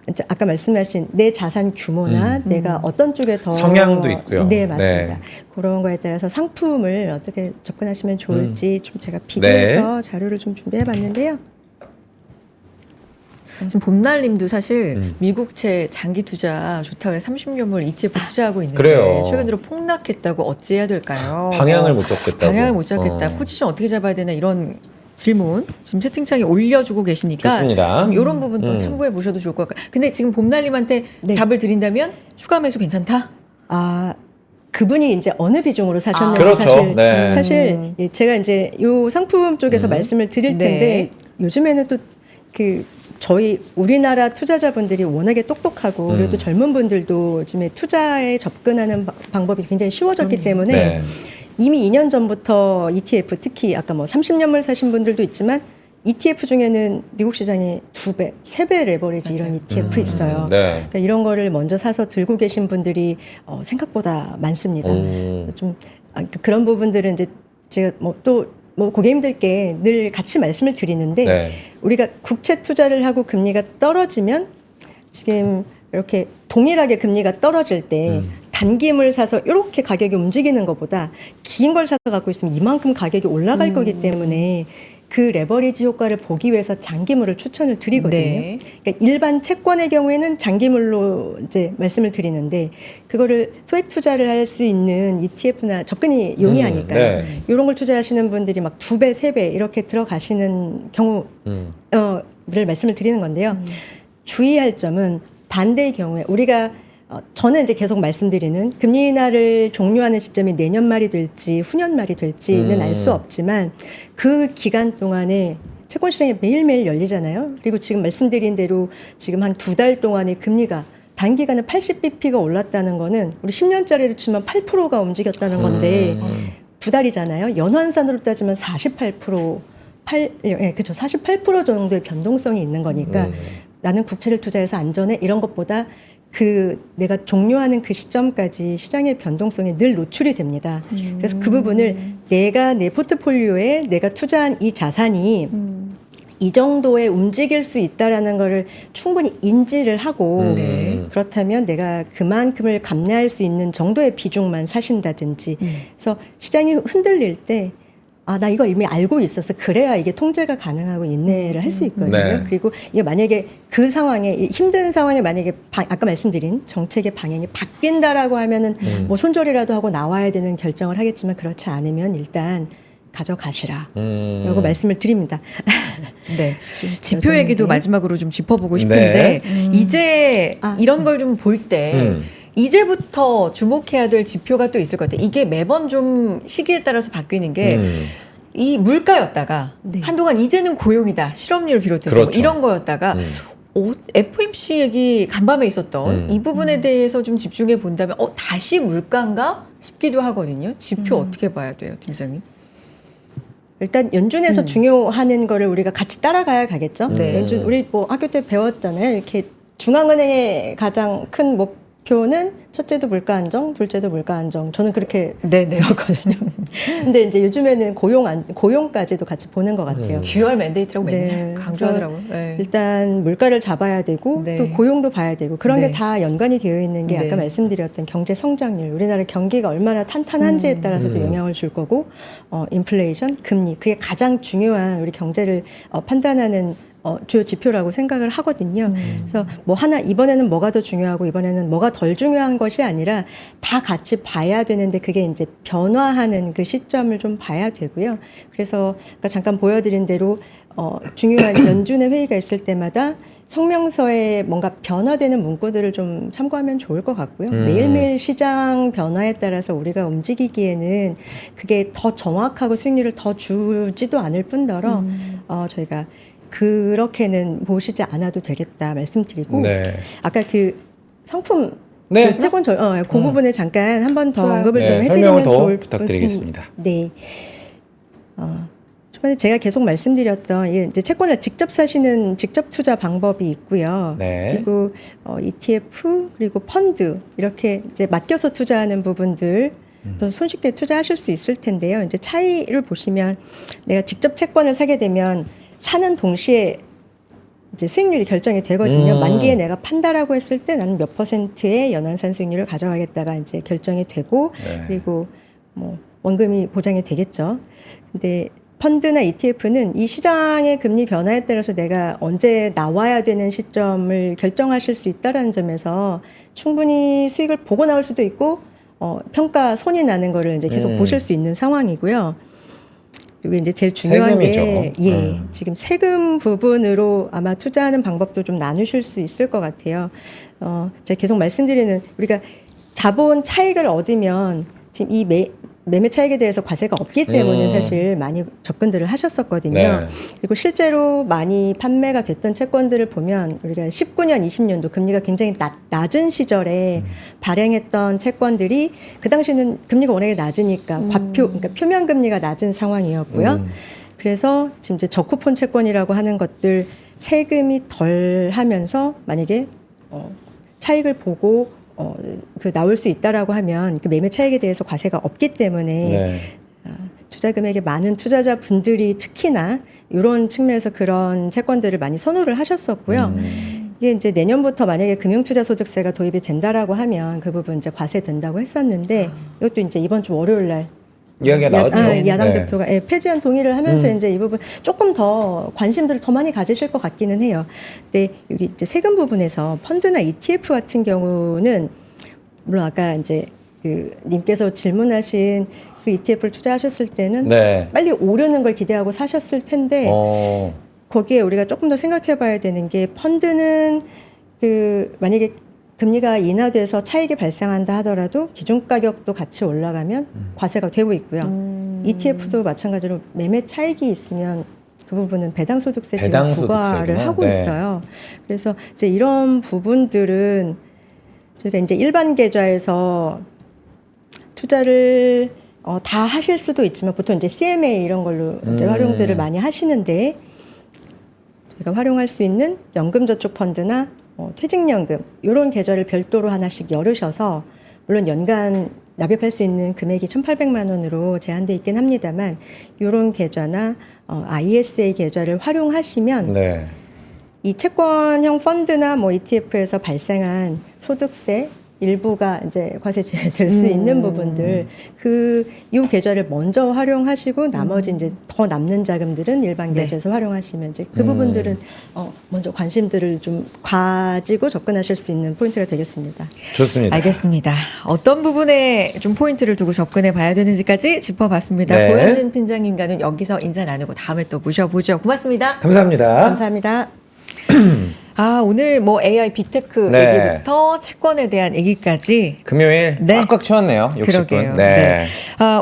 이제 아까 말씀하신 내 자산 규모나 내가 어떤 쪽에 더 성향도 있고요. 네, 맞습니다. 네. 그런 거에 따라서 상품을 어떻게 접근하시면 좋을지 좀 제가 비교해서 자료를 좀 준비해 봤는데요. 지금 봄날님도 사실 미국채 장기 투자 좋다고 해서 30년물 ETF 투자하고 있는데 그래요. 최근 들어 폭락했다고 어찌해야 될까요? 방향을 못 잡겠다고. 방향을 못 잡겠다. 포지션 어떻게 잡아야 되나 이런 질문 지금 채팅창에 올려주고 계시니까 좋습니다. 지금 이런 부분도 참고해 보셔도 좋을 것 같아요. 근데 지금 봄날님한테 네. 답을 드린다면 추가 매수 괜찮다? 그분이 이제 어느 비중으로 사셨는지 그렇죠. 네. 사실 제가 이제 요 상품 쪽에서 말씀을 드릴 텐데 요즘에는 또 저희 우리나라 투자자분들이 워낙에 똑똑하고 그리고 또 젊은 분들도 요즘에 투자에 접근하는 방법이 굉장히 쉬워졌기 때문에 네. 이미 2년 전부터 ETF 특히 아까 뭐 30년물 사신 분들도 있지만 ETF 중에는 미국 시장이 2배, 3배 레버리지 이런 ETF 있어요. 네. 그러니까 이런 거를 먼저 사서 들고 계신 분들이 생각보다 많습니다. 좀 그런 부분들은 이제 제가 뭐 고객님들께 늘 같이 말씀을 드리는데 네. 우리가 국채 투자를 하고 금리가 떨어지면 지금 이렇게 동일하게 금리가 떨어질 때 단기물 사서 이렇게 가격이 움직이는 것보다 긴 걸 사서 갖고 있으면 이만큼 가격이 올라갈 거기 때문에 그 레버리지 효과를 보기 위해서 장기물을 추천을 드리거든요. 네. 그러니까 일반 채권의 경우에는 장기물로 이제 말씀을 드리는데 그거를 소액 투자를 할 수 있는 ETF나 접근이 용이하니까요. 네. 이런 걸 투자하시는 분들이 막 2배, 3배 이렇게 들어가시는 경우를 말씀을 드리는 건데요. 주의할 점은 반대의 경우에 우리가 저는 이제 계속 말씀드리는 금리 인하를 종료하는 시점이 내년 말이 될지 후년 말이 될지는 알 수 없지만 그 기간 동안에 채권 시장이 매일매일 열리잖아요. 그리고 지금 말씀드린 대로 지금 한 2달 동안에 금리가 단기간에 80bp가 올랐다는 거는 우리 10년짜리로 치면 8%가 움직였다는 건데 2달이잖아요. 연환산으로 따지면 48%, 그렇죠. 48% 정도의 변동성이 있는 거니까 나는 국채를 투자해서 안전해 이런 것보다 내가 종료하는 그 시점까지 시장의 변동성에 늘 노출이 됩니다. 그래서 그 부분을 내가 내 포트폴리오에 내가 투자한 이 자산이 이 정도에 움직일 수 있다라는 거를 충분히 인지를 하고 그렇다면 내가 그만큼을 감내할 수 있는 정도의 비중만 사신다든지 그래서 시장이 흔들릴 때 나 이거 이미 알고 있었어. 그래야 이게 통제가 가능하고 인내를 할 수 있거든요. 네. 그리고 이게 만약에 그 상황에 힘든 상황에 만약에 아까 말씀드린 정책의 방향이 바뀐다라고 하면은 뭐 손절이라도 하고 나와야 되는 결정을 하겠지만 그렇지 않으면 일단 가져가시라. 라고 말씀을 드립니다. 네. 지표 얘기도 마지막으로 좀 짚어보고 싶은데 이제 이런 걸 좀 볼 때 이제부터 주목해야 될 지표가 또 있을 것 같아요. 이게 매번 좀 시기에 따라서 바뀌는 게 이 물가였다가 한동안 이제는 고용이다. 실업률 비롯해서 그렇죠. 뭐 이런 거였다가 FOMC 얘기 간밤에 있었던 이 부분에 대해서 좀 집중해 본다면 다시 물가인가 싶기도 하거든요. 지표 어떻게 봐야 돼요, 팀장님? 일단 연준에서 중요하는 거를 우리가 같이 따라가야 가겠죠. 네. 연준 우리 뭐 학교 때 배웠잖아요. 이렇게 중앙은행의 가장 큰 목표는 첫째도 물가 안정, 둘째도 물가 안정. 저는 그렇게 배웠거든요. 근데 이제 요즘에는 고용까지도 같이 보는 것 같아요. 듀얼 맨데이트라고 맨날 네. 강조하더라고요. 네. 일단 물가를 잡아야 되고 네. 또 고용도 봐야 되고 그런 네. 게 다 연관이 되어 있는 게 네. 아까 말씀드렸던 경제 성장률, 우리나라 경기가 얼마나 탄탄한지에 따라서도 영향을 줄 거고 인플레이션, 금리 그게 가장 중요한 우리 경제를 판단하는 주요 지표라고 생각을 하거든요. 그래서 뭐 하나 이번에는 뭐가 더 중요하고 이번에는 뭐가 덜 중요한 것이 아니라 다 같이 봐야 되는데 그게 이제 변화하는 그 시점을 좀 봐야 되고요. 그래서 아까 잠깐 보여드린 대로 중요한 연준의 회의가 있을 때마다 성명서에 뭔가 변화되는 문구들을 좀 참고하면 좋을 것 같고요. 매일매일 시장 변화에 따라서 우리가 움직이기에는 그게 더 정확하고 수익률을 더 주지도 않을 뿐더러 저희가 그렇게는 보시지 않아도 되겠다 말씀드리고 아까 그 상품 네. 그 채권 그 부분에 잠깐 한 번 더 좋아요. 언급을 좀 해드리면 설명을 더 좋을 부탁드리겠습니다. 네. 초반에 제가 계속 말씀드렸던 이제 채권을 직접 사시는 직접 투자 방법이 있고요. 네. 그리고 ETF 그리고 펀드 이렇게 이제 맡겨서 투자하는 부분들 또 손쉽게 투자하실 수 있을 텐데요. 이제 차이를 보시면 내가 직접 채권을 사게 되면 사는 동시에 이제 수익률이 결정이 되거든요. 만기에 내가 판다라고 했을 때 나는 몇 %의 연환산 수익률을 가져가겠다가 이제 결정이 되고 그리고 뭐 원금이 보장이 되겠죠. 근데 펀드나 ETF는 이 시장의 금리 변화에 따라서 내가 언제 나와야 되는 시점을 결정하실 수 있다라는 점에서 충분히 수익을 보고 나올 수도 있고 평가 손이 나는 거를 이제 계속 보실 수 있는 상황이고요. 그리고 이제 제일 중요한 세금이죠. 게 지금 세금 부분으로 아마 투자하는 방법도 좀 나누실 수 있을 것 같아요. 제가 계속 말씀드리는 우리가 자본 차익을 얻으면 지금 이 매매 차익에 대해서 과세가 없기 때문에 사실 많이 접근들을 하셨었거든요. 네. 그리고 실제로 많이 판매가 됐던 채권들을 보면 우리가 19년, 20년도 금리가 굉장히 낮은 시절에 발행했던 채권들이 그 당시에는 금리가 워낙에 낮으니까 그러니까 표면 금리가 낮은 상황이었고요. 그래서 지금 이제 저쿠폰 채권이라고 하는 것들 세금이 덜 하면서 만약에 차익을 보고 그 나올 수 있다라고 하면 그 매매 차익에 대해서 과세가 없기 때문에 투자 금액이 많은 투자자 분들이 특히나 이런 측면에서 그런 채권들을 많이 선호를 하셨었고요. 이게 이제 내년부터 만약에 금융투자소득세가 도입이 된다라고 하면 그 부분 이제 과세된다고 했었는데 이것도 이제 이번 주 월요일 날 이야기가 나왔죠. 야당 네. 대표가 폐지안 동의를 하면서 이제 이 부분 조금 더 관심들을 더 많이 가지실 것 같기는 해요. 근데 여기 이제 세금 부분에서 펀드나 ETF 같은 경우는 물론 아까 이제 그 님께서 질문하신 그 ETF를 투자하셨을 때는 네. 빨리 오르는 걸 기대하고 사셨을 텐데 거기에 우리가 조금 더 생각해봐야 되는 게 펀드는 그 만약에 금리가 인하돼서 차익이 발생한다 하더라도 기존 가격도 같이 올라가면 과세가 되고 있고요. ETF도 마찬가지로 매매 차익이 있으면 그 부분은 배당소득세 지금 배당소득세구나. 부과를 하고 네. 있어요. 그래서 이제 이런 부분들은 저희가 이제 일반 계좌에서 투자를 다 하실 수도 있지만 보통 이제 CMA 이런 걸로 이제 활용들을 많이 하시는데 저희가 활용할 수 있는 연금저축펀드나 퇴직연금 이런 계좌를 별도로 하나씩 열으셔서 물론 연간 납입할 수 있는 금액이 1,800만 원으로 제한돼 있긴 합니다만 이런 계좌나 ISA 계좌를 활용하시면 네. 이 채권형 펀드나 뭐 ETF에서 발생한 소득세 일부가 이제 과세제 될 수 있는 부분들 이 계좌를 먼저 활용하시고 나머지 이제 더 남는 자금들은 일반 계좌에서 활용하시면 이제 그 부분들은 먼저 관심들을 좀 가지고 접근하실 수 있는 포인트가 되겠습니다. 좋습니다. 알겠습니다. 어떤 부분에 좀 포인트를 두고 접근해 봐야 되는지까지 짚어봤습니다. 네. 고현진 팀장님과는 여기서 인사 나누고 다음에 또 모셔보죠. 고맙습니다. 감사합니다. 감사합니다. 오늘 뭐 AI 빅테크 네. 얘기부터 채권에 대한 얘기까지 금요일 네. 꽉꽉 채웠네요. 60분. 그러게요. 네.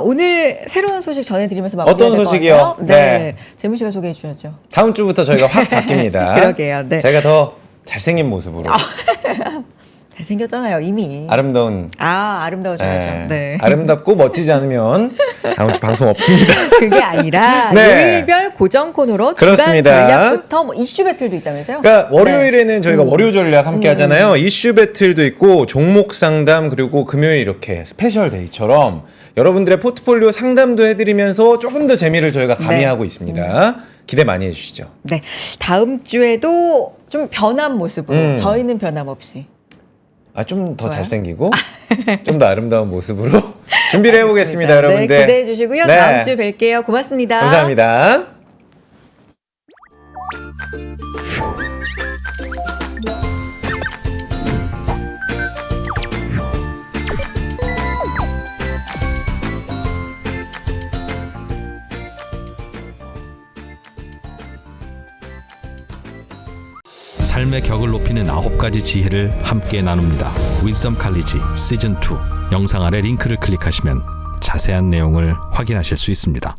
오늘 새로운 소식 전해드리면서 마무리해야 어떤 될것 소식이요? 같아요. 네. 네. 재민 씨가 소개해 주셔야죠. 다음 주부터 저희가 확 바뀝니다. 그러게요. 네. 제가 더 잘생긴 모습으로 잘생겼잖아요, 이미. 아름다운 아름다워져야죠. 네. 아름답고 멋지지 않으면 다음 주 방송 없습니다. 그게 아니라 네. 요일별 고정 코너로 그렇습니다. 주간 전략부터 뭐 이슈 배틀도 있다면서요? 그러니까 월요일에는 네. 저희가 월요 전략 함께 하잖아요. 이슈 배틀도 있고 종목 상담 그리고 금요일 이렇게 스페셜 데이처럼 여러분들의 포트폴리오 상담도 해드리면서 조금 더 재미를 저희가 가미하고 있습니다. 기대 많이 해주시죠. 네. 다음 주에도 좀 변한 모습으로 저희는 변함없이 좀 더 좋아요. 잘생기고 좀 더 아름다운 모습으로 준비를 해보겠습니다, 네, 여러분들. 기대해 주시고요. 네. 다음 주 뵐게요. 고맙습니다. 감사합니다. 삶의 격을 높이는 9가지 지혜를 함께 나눕니다. 위즈덤 칼리지 시즌 2 영상 아래 링크를 클릭하시면 자세한 내용을 확인하실 수 있습니다.